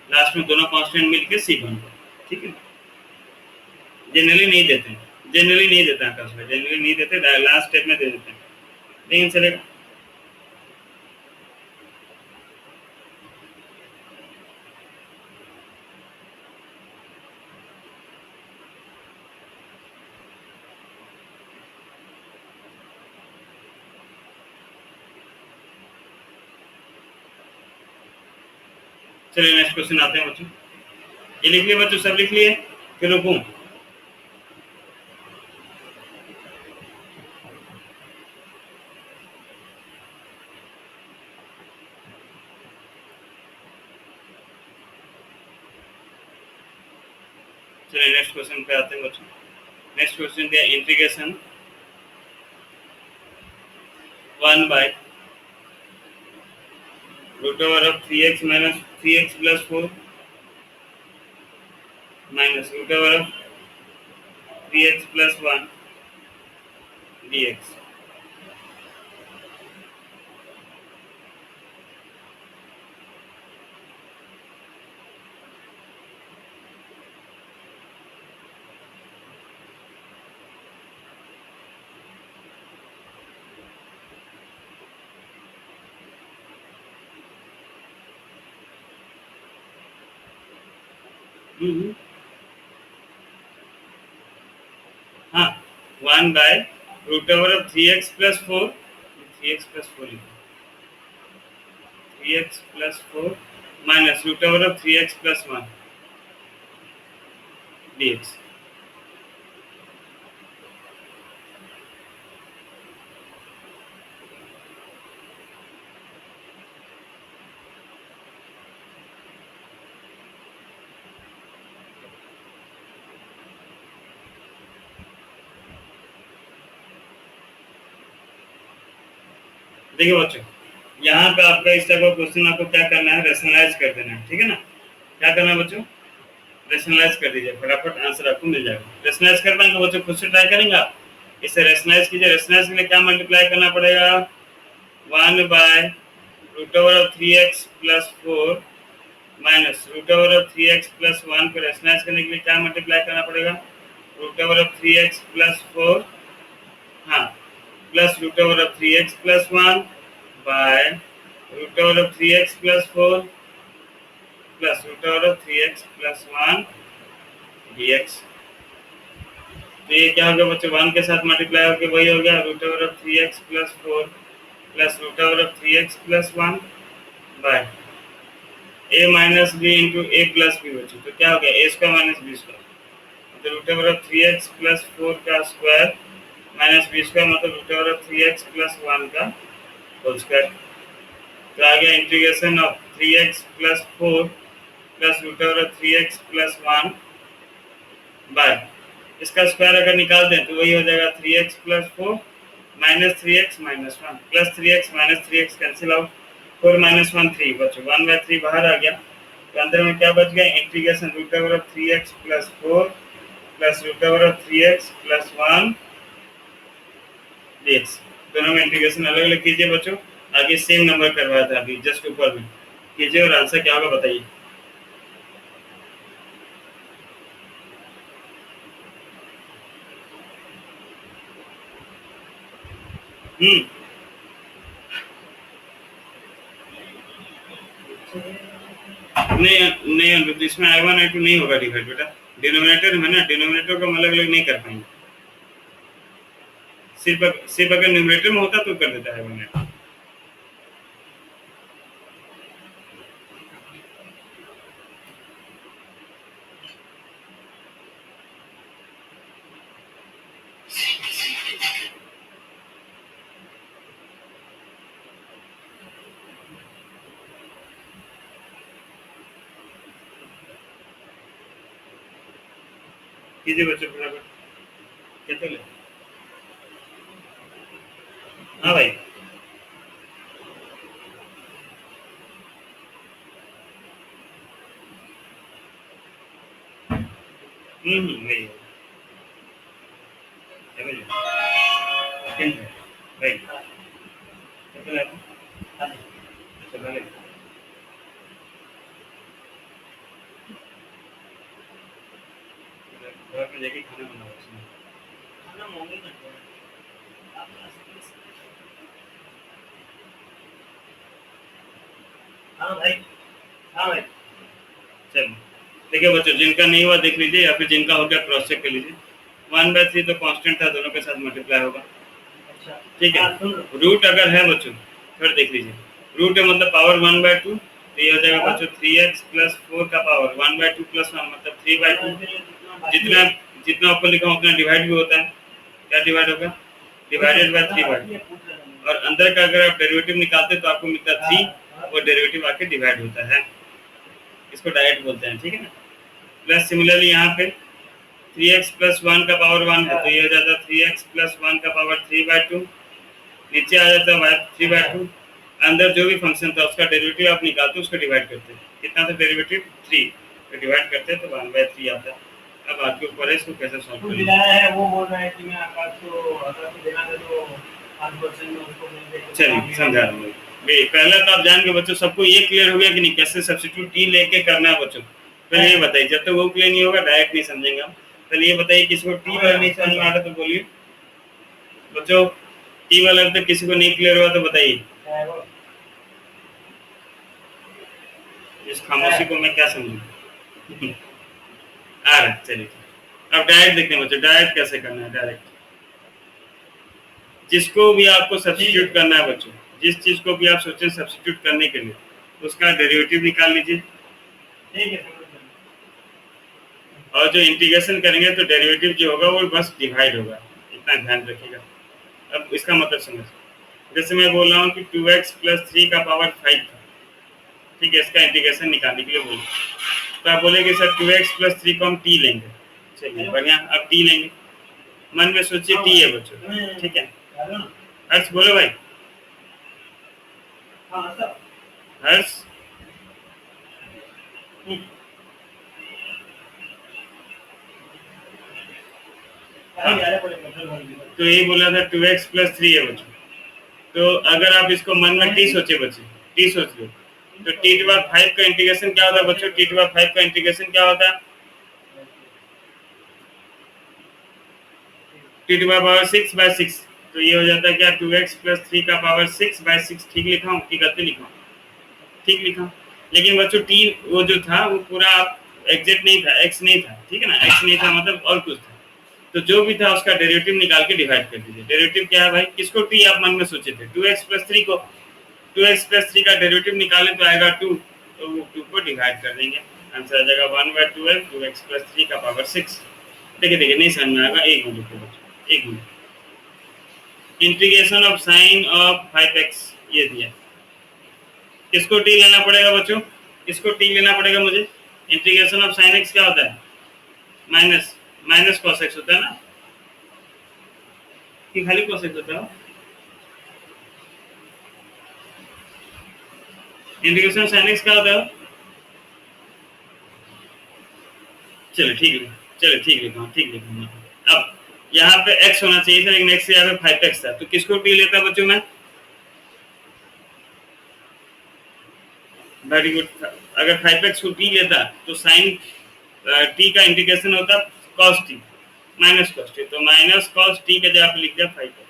लास्ट में दोनों कांस्टेंट मिलके C1, ठीक है? जनरली नहीं देते हैं, जनरली नहीं देते आकाश भाई, जनरली नहीं देते, लास्ट स्टेप में दे देते हैं, लेकिन चलेगा। चलिए नेक्स्ट क्वेश्चन आते हैं बच्चों, ये लिख लिए बच्चों, सब लिख लिए, फिर रुकूं। चलिए नेक्स्ट क्वेश्चन पे आते हैं बच्चों। नेक्स्ट क्वेश्चन क्या, integration 1 by root over of 3x minus 3x plus 4 minus root over of 3x plus 1 dx। हाँ, 1 by root over of 3x plus 4, 3x plus 4 लिखो, 3x plus 4 minus root over of 3x plus 1 dx। देखिए बच्चों, यहाँ पे आपका इस type का question आपको क्या करना है, रेशनलाइज कर देना है, ठीक है ना। क्या करना है बच्चों, रेशनलाइज कर दीजिए, फटाफट आंसर आपको मिल जाएगा। रेशनलाइज कर पाएंगे बच्चों, खुद से ट्राई करेंगे आप, इसे रेशनलाइज कीजिए। रेशनलाइज के लिए क्या मल्टीप्लाई करना पड़ेगा, 1 by root over of 3x plus 4 minus root over of 3x plus 1 को रेशनलाइज करने के लिए क्या मल्टीप्लाई करना पड़ेगा, root over of 3x plus 4, हाँ, plus root over of 3x plus 1 by root over of 3x plus 4 plus root over of 3x plus 1 dx। तो ये क्या हो गया बच्चों, 1 के साथ मल्टीप्लाई होकर वही हो गया, root over of 3x plus 4 plus root over of 3x plus 1 by a minus b into a plus b बच्चों। तो क्या हो गया, a square minus b square, तो root over of 3x plus 4 का स्क्वायर माइनस बी स्क्वायर, मतलब root over of 3x plus 1 का whole square. तो आ गया integration of 3x plus 4 plus root over of 3x plus 1 bye, इसका square अगर निकाल दें तो वही हो जाएगा 3x plus 4 minus 3x minus 1 plus 3x minus 3x cancel out, 4 minus 1 3 बच्चों, 1/3 बाहर आ गया। तो अंदर में क्या बच गया, integration root over of 3x plus 4 plus root over of 3x plus 1 dx। दोनों में इंटीग्रेशन अलग अलग कीजिए बच्चों, आगे सेम नंबर करवाया था अभी जस्ट ऊपर में कीजिए, और आंसर क्या होगा बताइए। नहीं नहीं, इसमें i1 i2 नहीं होगा डिवाइड बेटा, डिनोमिनेटर है ना, डिनोमिनेटर को अलग अलग नहीं कर पाएंगे, सिर्फ अगर न्यूमरेटर में होता तो कर देता है i1 i2। कीजिए बच्चों फटाफट, कितने ले, हाँ भाई, वही है भाई, कितने ले, चलो ले, घर पे जाके खाना बनाओ उसमें। खाना मॉर्निंग में है। आप हाँ भाई, हाँ भाई। चलो देखिए बच्चों, जिनका नहीं हुआ देख लीजिए, या फिर जिनका हो गया क्रॉस चेक कर लीजिए। 1/3 तो कांस्टेंट था, दोनों के साथ मल्टीप्लाई होगा। अच्छा ठीक है, हाँ, सुन लो। रूट अगर है बच्चों, फिर देख लीजिए, रूट है मतलब पावर 1/2, तो ये हो जाएगा बच्चों 3x प्लस 4 का पावर 1/2 प्लस 1 मतलब 3/2। जितना जितना ऊपर लिखा हूं उतना डिवाइड भी होता है। क्या डिवाइड होगा? Divided by 3/2। और अंदर का अगर आप डेरिवेटिव निकालते तो आपको मिलता 3, वो डेरिवेटिव आके डिवाइड होता है, इसको डायरेक्ट बोलते हैं। ठीक है ना। प्लस सिमिलरली यहाँ पे 3x प्लस 1 का पावर 1 है, तो ये हो जाता है 3x प्लस 1 का पावर 3/2। नीचे आ जाता है 3/2। अंदर जो भी फंक्शन था उसका डेरिवेटिव आप निकालते उसको डिवाइड करते हैं। कितना था डेरिवेटिव? 3, तो डिवाइड करते तो 1/3 आता है। अब आपके ऊपर है इसको कैसे सॉल्व करें। दिलाया है वो बोल रहा है कि मैं आकाश को अगर देना था तो 5% में उसको मिल गया। चलिए समझा रहा हूँ। पहला तो आप जान के बच्चों सबको ये क्लियर हो गया कि नहीं, कैसे सब्स्टिट्यूट टी लेके करना है बच्चों। पहले ये बताइए, जब तक वो क्लियर नहीं होगा डायरेक्ट नहीं समझेंगे हम। पहले ये बताइए किसी को टी वाला नहीं समझ में आ रहा तो बोलिए बच्चों। टी वाला तो किसी को नहीं क्लियर हुआ तो बताइए। इस खामोशी को मैं क्या समझूं। आ रहा है, चलिए। अब डायरेक्ट देखते हैं बच्चों, डायरेक्ट कैसे करना है। डायरेक्ट जिसको भी आपको सब्स्टिट्यूट करना है बच्चों, जिस चीज को भी आप सोचें सब्स्टिट्यूट करने के लिए, उसका डेरिवेटिव निकाल लीजिए। ठीक है। और जो इंटीग्रेशन करेंगे तो डेरिवेटिव जो होगा वो बस डिवाइड होगा, इतना ध्यान रखिएगा। अब इसका मतलब समझ, जैसे मैं बोल रहा हूँ कि 2x प्लस 3 का पावर 5 था। ठीक है, इसका इंटीग्रेशन निकालने के लिए बोलो, तो आप बोलेंगे सर 2x प्लस 3 को हम टी लेंगे। चलिए बढ़िया, अब टी लेंगे। मन में सोचिए टी है बच्चों। ठीक है, हर्ष बोलो भाई। हर्ष तो यही बोला था 2x प्लस 3 है बच्चों। तो अगर आप इसको मन में टी सोचे बच्चे, टी सोच लो, तो टी टू पावर 5 का इंटीग्रेशन क्या होता है बच्चों? टी टू पावर 5 का इंटीग्रेशन क्या होता है? T to power 6/6। तो ये हो जाता है क्या? 2x प्लस 3 का पावर 6/6। ठीक लिखा हूँ कि गलती लिखा हूँ? ठीक लिखा। लेकिन बच्चों टी वो जो था वो पूरा एग्जैक्ट नहीं था, एक्स नहीं था। ठीक है ना, एक्स नहीं था मतलब और कुछ था। तो जो भी था उसका डेरिवेटिव निकाल के डिवाइड कर दीजिए। डेरिवेटिव क्या है भाई? किसको टी आप मन में सोचे थे? 2x प्लस 3 को। 2x प्लस 3 का डेरिवेटिव निकालें तो आएगा 2, तो वो 2 को डिवाइड कर देंगे, आंसर आ जाएगा 1/12 2x प्लस 3 का पावर 6। देखिए देखिए नहीं समझ में आएगा, एक मिनट बच्चों, एक minute. Integration of sign of 5x ये दिया, किसको टी लेना पड़ेगा बच्चों? किसको टी लेना पड़ेगा मुझे? इंटीग्रेशन ऑफ साइन एक्स क्या होता है? माइनस माइनस कॉस एक्स होता है ना, कि खाली कॉस एक्स होता है? इंटीग्रेशन ऑफ साइन एक्स क्या होता है? चलो ठीक है, चलो ठीक लिखा, ठीक लिखा। अब यहाँ पे x होना चाहिए था, लेकिन x से यहाँ पे 5x था, तो किसको टी लेता बच्चों मैं? Very good. अगर 5x को टी लेता तो साइन टी का इंटीग्रेशन होता cos t minus cos t, तो माइनस cos t का जगह पे लिख दिया 5x।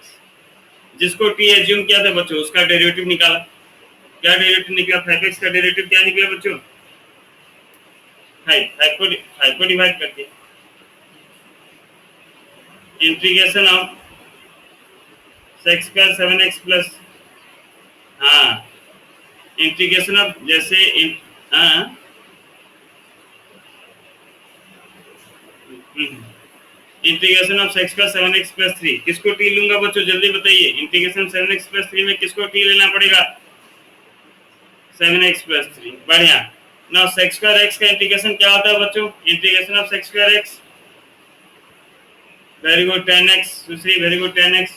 जिसको t एज्यूम किया था बच्चों उसका डेरिवेटिव निकाला। क्या डेरिवेटिव निकला? 5x का डेरिवेटिव क्या निकला बच्चों? 5 को डिवाइड कर दिया। Integration of sex square 7x plus, हाँ इंटीग्रेशन ऑफ जैसे हाँ इंटीग्रेशन ऑफ सेक्स का 7x प्लस 3 किसको टी लूंगा बच्चों? जल्दी बताइए। इंटीग्रेशन 7x प्लस 3 में किसको टी लेना पड़ेगा? 7x plus 3। बढ़िया। नाउ सेक्स स्क्वायर x का इंटीग्रेशन क्या होता है बच्चों? Integration of sex square x, very good 10x। दूसरी वेरी गुड 10x।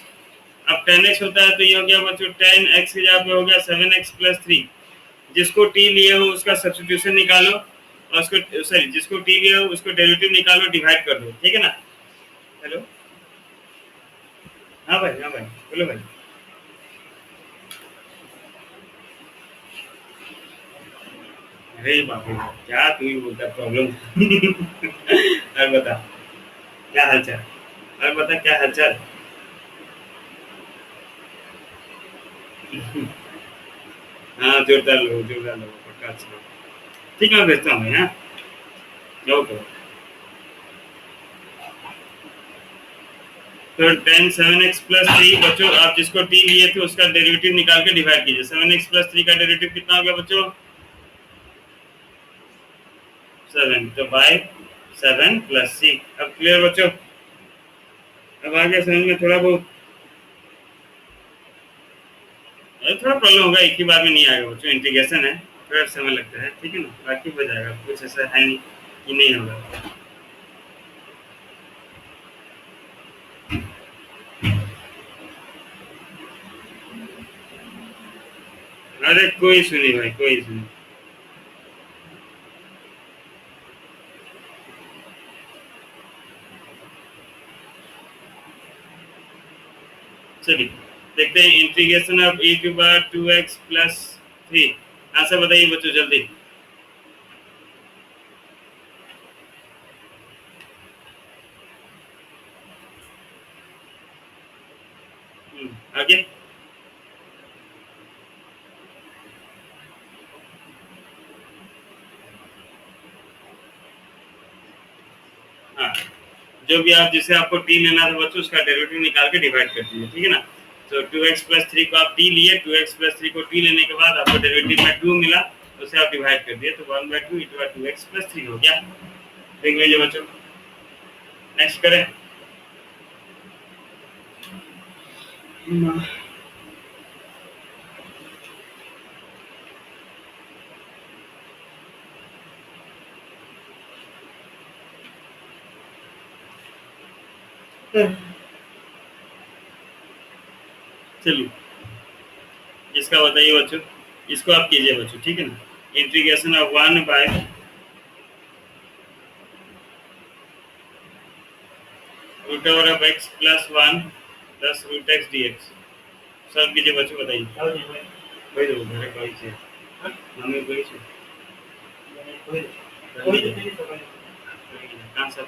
अब 10x होता है तो ये हो गया बच्चों 10x के जगह पे हो गया 7x प्लस 3। जिसको टी लिए हो उसका सब्स्टिट्यूशन निकालो, और उसको सॉरी जिसको टी लिए हो उसको डेरिवेटिव निकालो, डिवाइड कर दो। ठीक है ना। हेलो, हाँ भाई, हाँ भाई, बोलो भाई। अरे बाप रे, क्या तू ही बोलता प्रॉब्लम। अरे बता। क्या हालचाल? और बता क्या हालचाल? हाँ जोरदार लोग पक्का। अच्छा ठीक है, मैं भेजता हूँ। हाँ ओके। तो ten seven x plus three बच्चों, आप जिसको टी लिए थे उसका डेरिवेटिव निकाल के डिवाइड कीजिए। सेवन एक्स प्लस थ्री का डेरिवेटिव कितना हो गया बच्चों? 7, तो बाय 7 प्लस सी। अब क्लियर बच्चों? अब आ गया समझ में थोड़ा बहुत? थोड़ा प्रॉब्लम होगा, एक ही बार में नहीं आएगा बच्चों, इंटीग्रेशन है, थोड़ा समय लगता है, ठीक है ना, बाकी हो जाएगा, कुछ ऐसा है नहीं कि नहीं होगा। अरे कोई सुनी भाई, कोई सुनी। चलिए देखते हैं, इंटीग्रेशन ऑफ e की बार 2x प्लस 3। आंसर बताइए बच्चों जल्दी। आगे। हाँ, जो भी आप, जिसे आपको टी लेना था बच्चों, उसका डेरिवेटिव निकाल के डिवाइड कर दीजिए, ठीक है ना। तो 2x प्लस 3 को आप टी लिए, 2x प्लस 3 को टी लेने के बाद आपको डेरिवेटिव में 2 मिला, उसे आप डिवाइड कर दिए, तो 1/2 इंटू 2x प्लस 3 हो गया। देख लीजिए बच्चों, नेक्स्ट करें। चलिए इसका बताइए बच्चों, इसको आप कीजिए बच्चों, ठीक है ना। Integration of 1 by root over of x plus 1 plus root x d x. Solve कीजिए बच्चों, बताइए। कोई तो मेरे कोई से मम्मी कोई से कहाँ से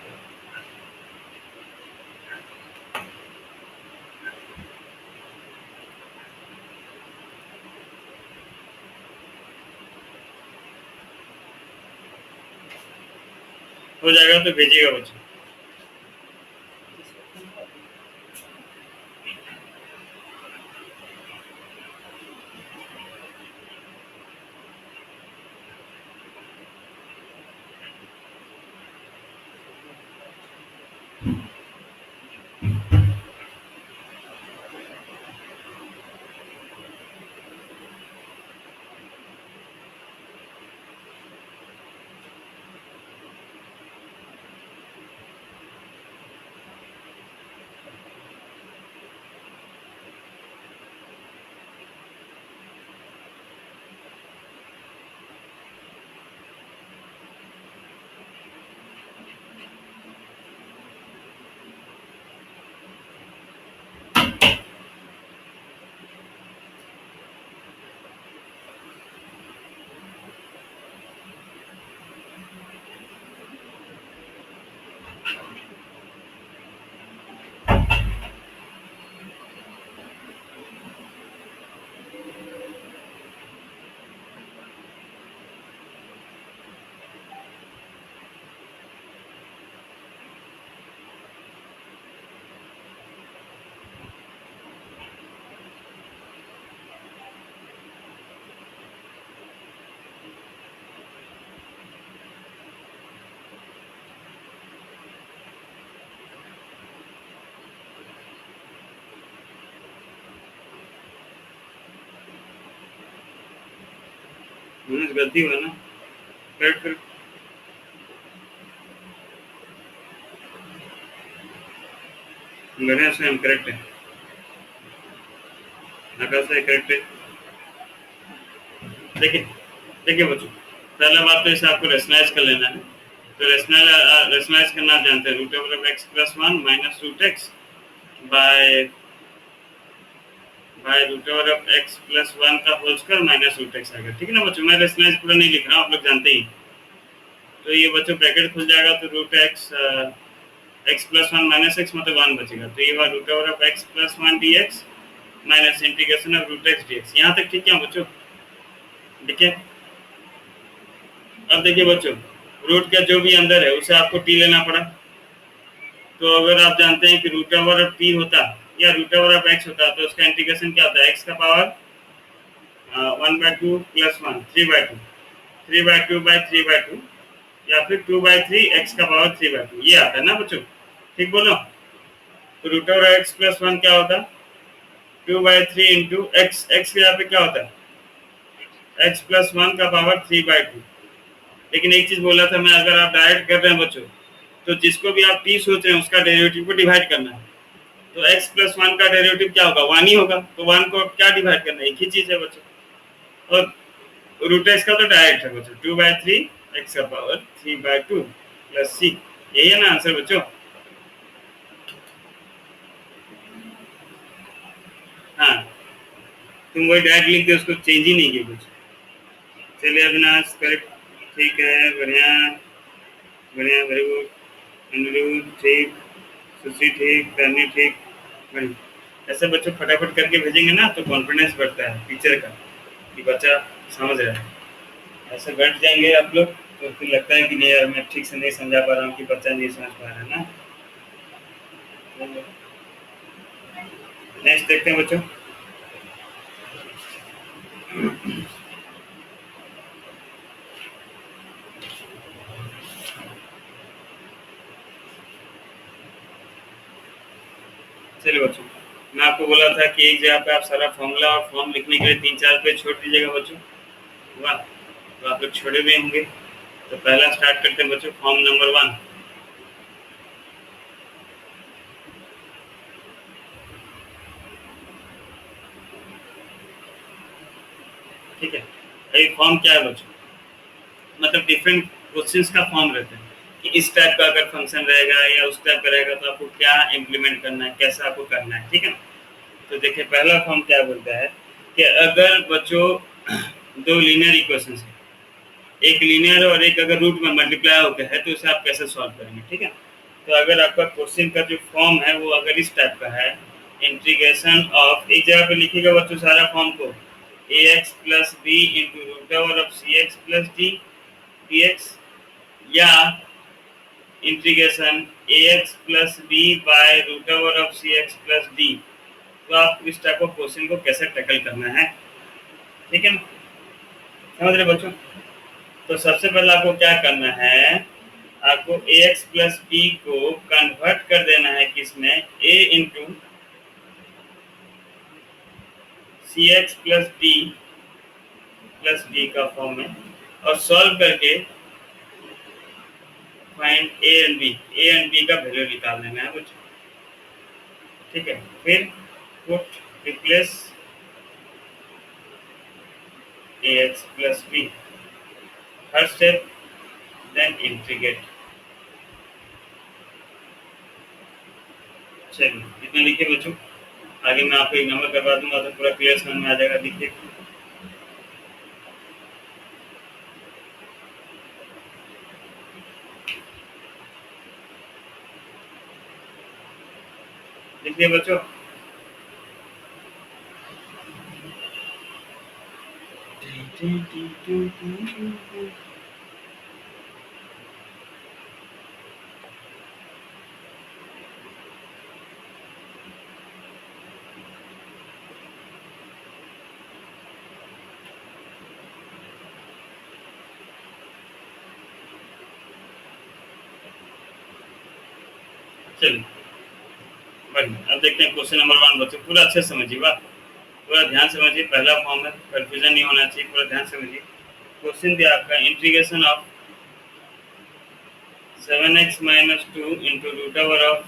हो जाएगा तो भेजिएगा बच्चों। गलती हुआ ना, correct correct. Ganesh ma'am correct है, आकाश है करेक्ट है। देखिए देखिए बच्चों, पहला बात तो इसे आपको रेशनलाइज कर लेना है। तो रेशनलाइज करना आप जानते हैं, root over of x plus 1 minus root x by root over of x plus 1 का whole square minus root x आएगा, ठीक है ना बच्चों। मैं रेशनलाइज पूरा नहीं लिख रहा हूँ, आप लोग जानते ही। तो ये बच्चों ब्रैकेट खुल जाएगा, तो root x x plus one minus x मतलब 1 बचेगा, तो ये हुआ root over of x plus one d x minus integration of root x d x. यहाँ तक ठीक है बच्चों? देखिए अब देखिए बच्चों, रूट का जो भी अंदर है उसे आपको टी लेना पड़ा, तो अगर आप जानते हैं कि रूट ओवर ऑफ टी होता या रूट ओवर ऑफ एक्स होता तो उसका इंटीग्रेशन क्या होता है, एक्स का पावर 1/2 प्लस 1 3/2 3/2 या फिर 2/3 एक्स का पावर 3/2 ये आता है ना बच्चों, ठीक बोलो? तो रूट ओवर एक्स प्लस 1 क्या होता, 2/3 इंटू एक्स, एक्स के यहाँ पे क्या होता है एक्स प्लस 1 का पावर 3/2। लेकिन एक चीज बोला था मैं, अगर आप डायरेक्ट कर रहे हैं बच्चों तो जिसको भी आप टी सोच रहे हैं उसका डेरिवेटिव को डिवाइड करना है, तो x प्लस 1 का डेरिवेटिव क्या होगा, 1 ही होगा, तो 1 को क्या डिवाइड करना है, एक ही चीज है बच्चों। और रूट एक्स का तो डायरेक्ट है बच्चों, 2/3 एक्स का पावर 3/2 प्लस सी, यही है ना आंसर बच्चों? हाँ, तुम वही डायरेक्ट लिख दे, उसको चेंज ही नहीं किया कुछ। चलिए अविनाश करेक्ट, ठीक है, बढ़िया बढ़िया, वेरी गुड, अनिरुद्ध ठीक, सुश्री ठीक, करनी ठीक, बढ़िया। ऐसे बच्चों फटाफट करके भेजेंगे ना तो कॉन्फिडेंस बढ़ता है टीचर का कि बच्चा समझ रहा है। ऐसे बैठ जाएंगे आप लोग तो फिर लगता है कि नहीं यार मैं ठीक से नहीं समझा पा रहा हूँ, कि बच्चा नहीं समझ पा रहा है ना। नेक्स्ट देखते हैं बच्चों। चलिए बच्चों, मैं आपको बोला था कि एक जगह पे आप सारा फॉर्मूला और फॉर्म लिखने के लिए 3-4 पेज छोड़ दीजिएगा बच्चों। वाह, तो आप लोग छोड़े भी होंगे। तो पहला स्टार्ट करते हैं बच्चों, फॉर्म नंबर 1। ठीक है, ये फॉर्म क्या है बच्चों, मतलब डिफरेंट क्वेश्चंस का फॉर्म रहता है कि इस टाइप का अगर फंक्शन रहेगा या उस टाइप का रहेगा तो आपको क्या इम्प्लीमेंट करना है, कैसा आपको करना है, ठीक है। तो देखिए पहला फॉर्म क्या बोलता है कि अगर बच्चों दो लीनियर इक्वेशंस है, एक लीनियर और एक अगर रूट में मल्टीप्लाई होकर है तो उसे आप कैसे सॉल्व करेंगे, ठीक है। तो अगर आपका क्वेश्चन का जो फॉर्म है वो अगर इस टाइप का है, इंटीग्रेशन ऑफ, एक जगह पे लिखिएगा बच्चों सारा फॉर्म को, ax plus b into root over of c x plus d dx, या integration ax plus b by root over of c x plus d. तो आप इस टाइप ऑफ क्वेश्चन को कैसे टैकल करना है, ठीक है ना, समझ रहे बच्चों। तो सबसे पहले आपको क्या करना है, आपको ax प्लस बी को कन्वर्ट कर देना है किसमें, a into c x plus d का फॉर्म में, और सॉल्व करके फाइंड ए एंड बी का वैल्यू निकाल लेना है बच्चों, ठीक है। फिर put replace ax plus b, first step, then integrate. चलिए इतना लिखिए बच्चों, आगे मैं आपको एक नंबर करवा दूंगा तो पूरा क्लियर समझ में आ जाएगा। देखिए देखिए बच्चों, चलिए बढ़िया, अब देखते हैं क्वेश्चन नंबर 1 बच्चों, पूरा अच्छे से समझिए, वाह पूरा ध्यान समझिए, पहला फॉर्म है, कंफ्यूजन नहीं होना चाहिए, पूरा ध्यान समझिए। क्वेश्चन दिया आपका, integration of 7x minus 2 into root over of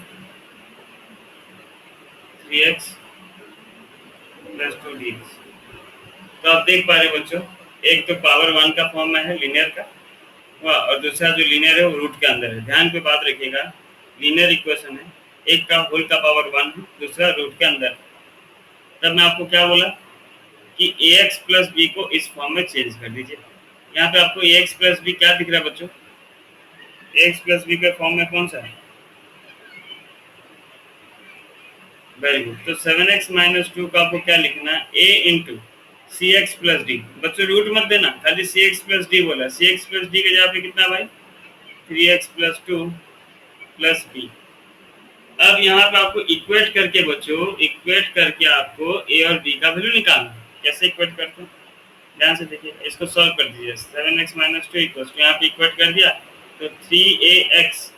3x plus 2 dx। तो आप देख पा रहे बच्चों, एक तो पावर 1 का फॉर्म में है लीनियर का, वाह, और दूसरा जो लीनियर है वो रूट के अंदर है। ध्यान पे बात रखिएगा, लीनियर इक्वेशन है, एक का होल का पावर 1 है, दूसरा रूट के अंदर। तब मैं आपको क्या बोला कि ax प्लस बी को इस फॉर्म में चेंज कर दीजिए। यहाँ पे आपको ax प्लस बी क्या दिख रहा है बच्चों, ax प्लस बी के फॉर्म में कौन सा है, वेरी गुड। तो 7x माइनस 2 का आपको क्या लिखना है, a into c x plus d. बच्चों रूट मत देना, खाली सी एक्स प्लस डी बोला। सी एक्स प्लस डी के जगह पे कितना भाई, 3x प्लस 2 प्लस बी। अब यहाँ पे आपको इक्वेट करके बच्चों, इक्वेट करके आपको a और b का वैल्यू निकालना है। कैसे इक्वेट करते हैं, ध्यान से देखिए, इसको सॉल्व कर दीजिए। 7x माइनस 2 इक्वल टू, यहाँ पे इक्वेट कर दिया तो 3ax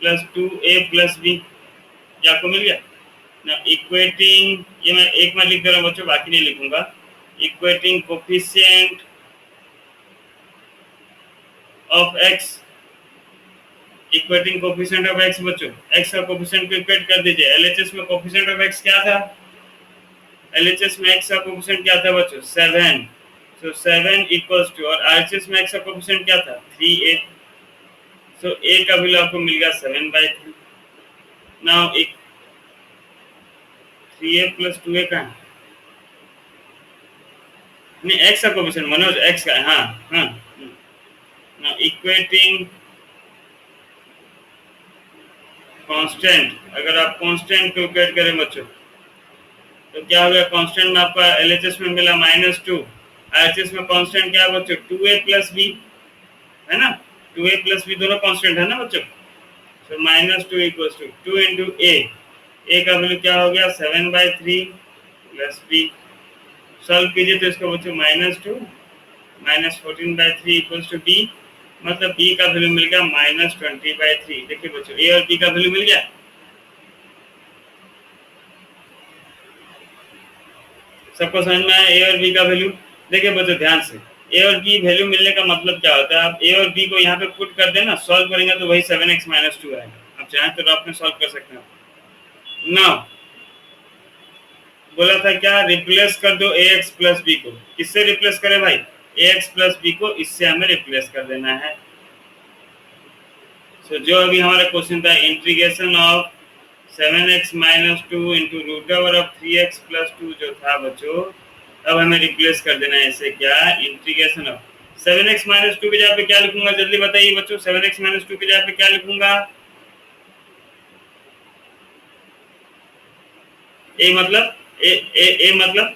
plus 2a plus B, ये आपको मिल गया ना। इक्वेटिंग, ये मैं एक में लिख दे रहा हूँ बच्चों, बाकी नहीं लिखूंगा। Equating coefficient of x, equating coefficient of x बच्चों, x का कोफिशिएंट को इक्वेट कर दीजिए। एलएचएस में कोफिशिएंट ऑफ x क्या था, एलएचएस में x का कोफिशिएंट क्या था बच्चों, 7। सो 7 इक्वल्स टू, और आरएचएस में x का कोफिशिएंट क्या था, 3a। सो a का वैल्यू आपको मिल गया 7/3। नाउ एक 3a प्लस 2a का है, नहीं x का कोफिशिएंट मनोज, x का, हाँ हाँ। नाउ इक्वेटिंग कांस्टेंट, अगर आप कांस्टेंट को इक्वेट करें बच्चों तो क्या हो गया, कांस्टेंट में आपका एलएचएस में मिला -2, आरएचएस में कांस्टेंट क्या है बच्चों, 2a प्लस b है ना। 2a प्लस b दोनों कांस्टेंट है ना बच्चों। सो -2 इक्वल्स टू 2 इंटू a का वैल्यू क्या हो गया, 7/3 प्लस b। सॉल्व कीजिए तो इसको बच्चों -2 -14/3 इक्वल्स टू b, मतलब b का वैल्यू मिल गया -20/3। देखिए बच्चों, a और b का वैल्यू मिल गया। सबको समझ में आया ए और बी का वैल्यू। देखिए बच्चों ध्यान से, ए और बी वैल्यू मिलने का मतलब क्या होता है, आप ए और बी को यहाँ पे पुट कर देना, सॉल्व करेंगे तो वही 7x माइनस 2 आएगा। आप चाहें तो आप में सॉल्व कर सकते हैं। नाउ बोला था क्या, रिप्लेस कर दो ax प्लस बी को। किससे रिप्लेस करें भाई, ax प्लस बी को इससे हमें रिप्लेस कर देना है। सो जो अभी हमारा क्वेश्चन था, integration of 7x minus 2 into root over of 3x plus 2 जो था बच्चों, अब हमें रिप्लेस कर देना है इसे, क्या, इंटीग्रेशन ऑफ 7x माइनस 2 की जगह पे क्या लिखूंगा, जल्दी बताइए बच्चों। 7x माइनस 2 की जगह पे क्या लिखूंगा, ए मतलब ए मतलब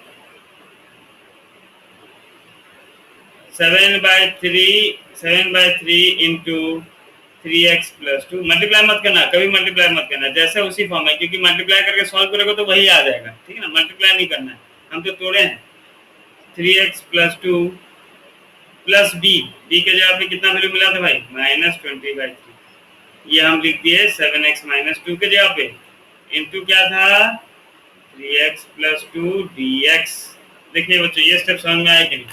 7/3 इंटू 3x प्लस 2। मल्टीप्लाई मत करना, कभी मल्टीप्लाई मत करना, जैसे उसी फॉर्म है, क्योंकि मल्टीप्लाई करके सॉल्व करोगे तो वही आ जाएगा, ठीक है ना। मल्टीप्लाई नहीं करना है, हम तो तोड़े हैं। 3x plus 2 plus b, b के जगह पे कितना वैल्यू मिला था भाई, -20/3। ये हम लिख दिए 7x माइनस 2 के जगह पे, इंटू क्या था, 3x प्लस 2 dx। देखिए बच्चों, ये स्टेप समझ में आया कि नहीं,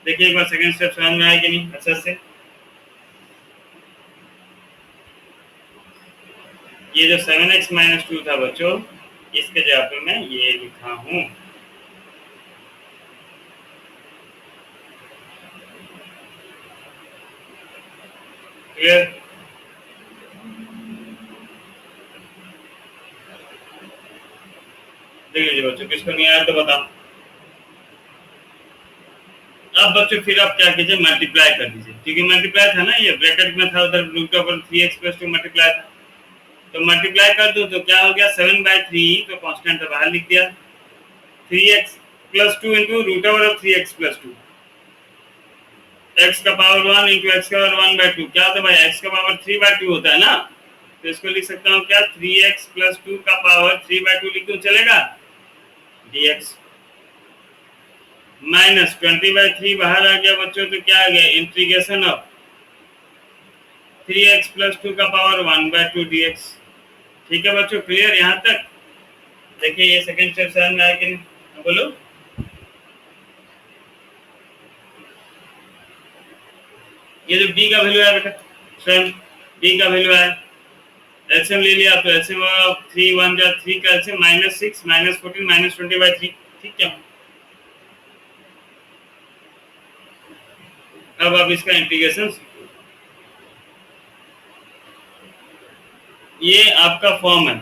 देखिए एक बार सेकंड स्टेप समझ में आया कि नहीं अच्छा से। ये जो 7x माइनस 2 था बच्चों, इसके जगह पे मैं ये लिखा हूं। क्लियर, देख लीजिए बच्चों, किसको नहीं आया तो बताओ। अब बच्चों फिर आप क्या कीजिए, मल्टीप्लाई कर दीजिए, क्योंकि मल्टीप्लाई था ना, ये ब्रैकेट में था, उधर root over 3x plus 2 multiply था, तो मल्टीप्लाई कर दो तो क्या हो गया, 7/3 तो कांस्टेंट तो बाहर लिख दिया, 3x plus 2 into root over of 3x plus 2, x का पावर 1 इंटू x का पावर 1/2, क्या होता है भाई, x का पावर 3/2 होता है ना, तो इसको लिख सकता हूँ क्या, 3x प्लस 2 का पावर 3/2 लिख दूं, चलेगा, dx माइनस 20/3 बाहर आ गया बच्चों, तो क्या आ गया, इंटीग्रेशन ऑफ 3x प्लस 2 का पावर 1/2 dx। ठीक है बच्चों, क्लियर यहाँ तक। देखिए ये सेकंड स्टेप समझ में आया कि नहीं, बोलो। ये जो b का वैल्यू है बेटा, स्वयं b का वैल्यू है, एलसीएम ले लिया तो एलसीएम ऑफ 3 1 जा 3 का एलसीएम -6 -14 -20/3, ठीक है। अब आप इसका इंटीग्रेशन, ये आपका फॉर्म है,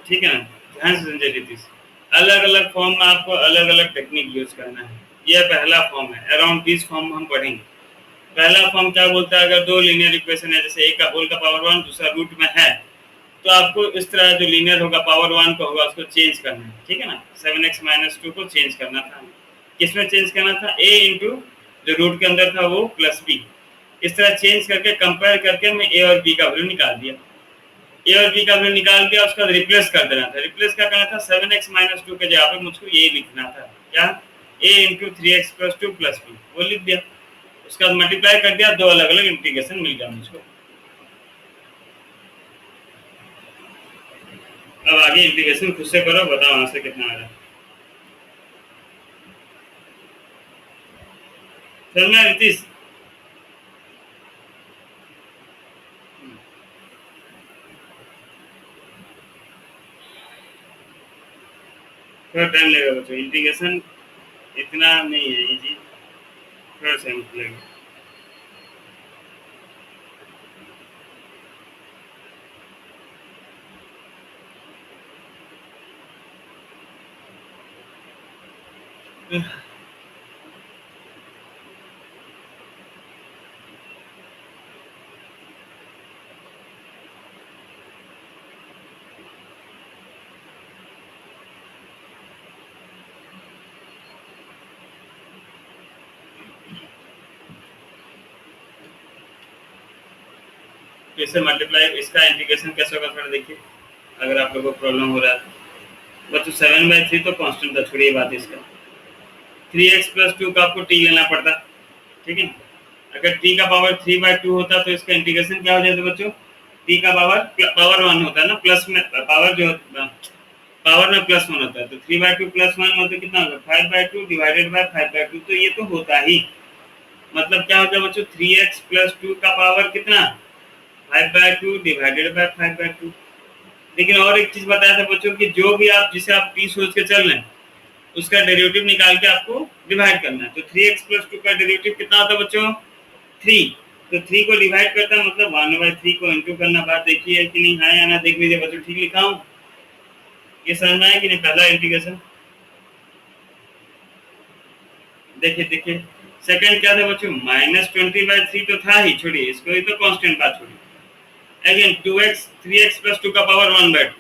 ठीक है ना, ध्यान से समझे रीति से। अलग अलग फॉर्म में आपको अलग अलग टेक्निक यूज करना है। ये पहला फॉर्म है, अराउंड 20 फॉर्म हम पढ़ेंगे। पहला फॉर्म क्या बोलता है, अगर दो लीनियर इक्वेशन है, जैसे एक का होल का पावर 1 दूसरा रूट में है, तो आपको इस तरह जो लीनियर होगा पावर 1 का होगा उसको चेंज करना है, ठीक है ना। 7x - 2 को चेंज करना था, किसमें चेंज करना था, a इंटू जो रूट के अंदर था वो प्लस b। इस तरह चेंज करके कंपेयर करके मैं a और b का वैल्यू निकाल दिया। ए और बी का वैल्यू निकाल दिया, उसका रिप्लेस कर देना था। रिप्लेस क्या करना था, 7x - 2 के जगह पे मुझको ये लिखना था, क्या, a into 3x+2 plus B, वो लिख दिया। उसका मल्टीप्लाई कर दिया, दो अलग अलग इंटीग्रेशन मिल गया मुझको। अब आगे इंटीग्रेशन खुद से करो, बताओ वहां से कितना आ रहा है। समझ में रितीश? थोड़ा टाइम लगेगा बच्चों, इंटीग्रेशन इतना नहीं है इजी, थोड़ा सा लगेगा। इसे मल्टीप्लाई, इसका इंटीग्रेशन कैसे होगा थोड़ा देखिए, अगर आप लोगों को प्रॉब्लम हो रहा है। बच्चों 7/3 तो कांस्टेंट था, छोड़िए बात इसका। 3x+2 का आपको t लेना पड़ता, ठीक है। अगर t का पावर 3/2 होता तो इसका इंटीग्रेशन क्या हो जाता बच्चों, t का पावर 1 होता है ना, प्लस में पावर जो पावर में +1 होता है, तो 3/2 +1 मतलब कितना होगा, 5/2 डिवाइडेड बाय 5/2। तो ये तो होता ही, मतलब क्या होगा बच्चों, 3x+2 का पावर कितना, 5/2 डिवाइडेड बाय 5/2। लेकिन और एक चीज बताया था बच्चों कि जो भी आप जिसे आप t सोच के चल रहे हैं उसका डेरिवेटिव निकाल के आपको डिवाइड करना है। तो 3x+2 का डेरिवेटिव कितना होता है बच्चों, 3। तो 3 को डिवाइड करता है मतलब 1/3 को इंटू करना। बात देखिए कि नहीं, हाँ या ना देख लीजिए बच्चों, ठीक लिखा हूँ, ये समझ में आया कि नहीं, पहला इंटीग्रेशन। देखिए देखिए सेकंड क्या था बच्चों, -20/3 तो था ही, छोड़िए इसको, ये तो कांस्टेंट बात छोड़िए। अगेन 2x 3x+2 का पावर 1/2,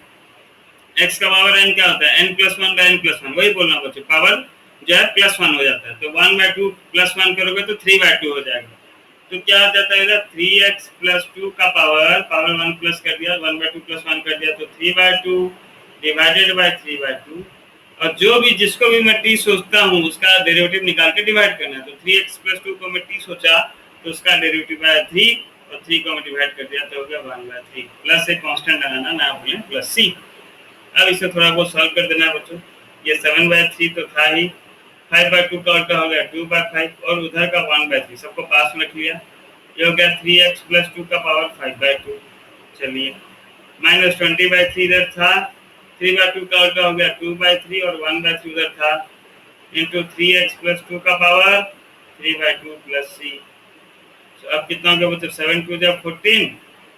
x का पावर n क्या होता है, n+1/n+1, वही बोल रहा हूँ बच्चों, पावर जो है +1 हो जाता है। तो 1/2 +1 करोगे तो 3/2 हो जाएगा। तो क्या हो जाता है, 3x+2 का पावर 1 प्लस कर दिया, 1/2 +1 कर दिया, तो 3/2 डिवाइडेड बाय 3/2। और जो भी जिसको भी मैं t सोचता हूँ उसका डेरिवेटिव निकाल के डिवाइड करना है। तो 3x+2 को मैं t सोचा तो उसका डेरिवेटिव आया 3, और 3 को मैं डिवाइड कर दिया तो हो गया 1/3, प्लस एक कांस्टेंट लगाना ना भूलें, प्लस c। अब इसे थोड़ा बहुत सॉल्व कर देना है बच्चों। ये 7/3 तो था ही, 5/2 का उल्टा हो गया 2/5, और उधर का 1/3 सबको पास में रख लिया। ये हो गया 3x+2 का पावर 5/2। चलिए -20/3 इधर था, 3/2 का उल्टा हो गया 2/3, और 1/3 उधर था, इंटू 3x+2 का पावर 3/2 प्लस c। तो अब कितना हो गया बच्चों, 7 2 जा 14,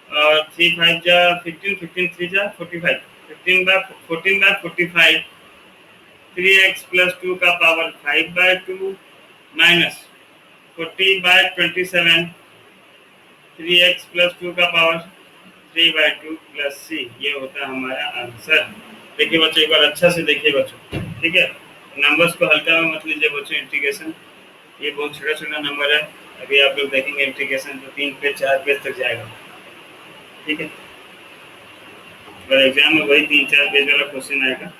और 3 5 जा 15, 15 3 जा 45, 14/45, 3x+2 का पावर 5/2 माइनस 40/27, 3x+2 का पावर 3/2 प्लस c। ये होता है हमारा आंसर। देखिए बच्चों, एक बार अच्छा से देखिए बच्चों, ठीक है, नंबर्स को हल्का में मत लीजिए बच्चों। इंटीग्रेशन ये बहुत छोटा छोटा नंबर है, अभी आप लोग देखेंगे इंटीग्रेशन तो 3 पेज 4 पेज तक जाएगा, ठीक है। अगर एग्जाम में वही 3 4 पेज वाला क्वेश्चन आएगा।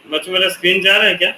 बच्चों मेरा स्क्रीन जा रहा है क्या?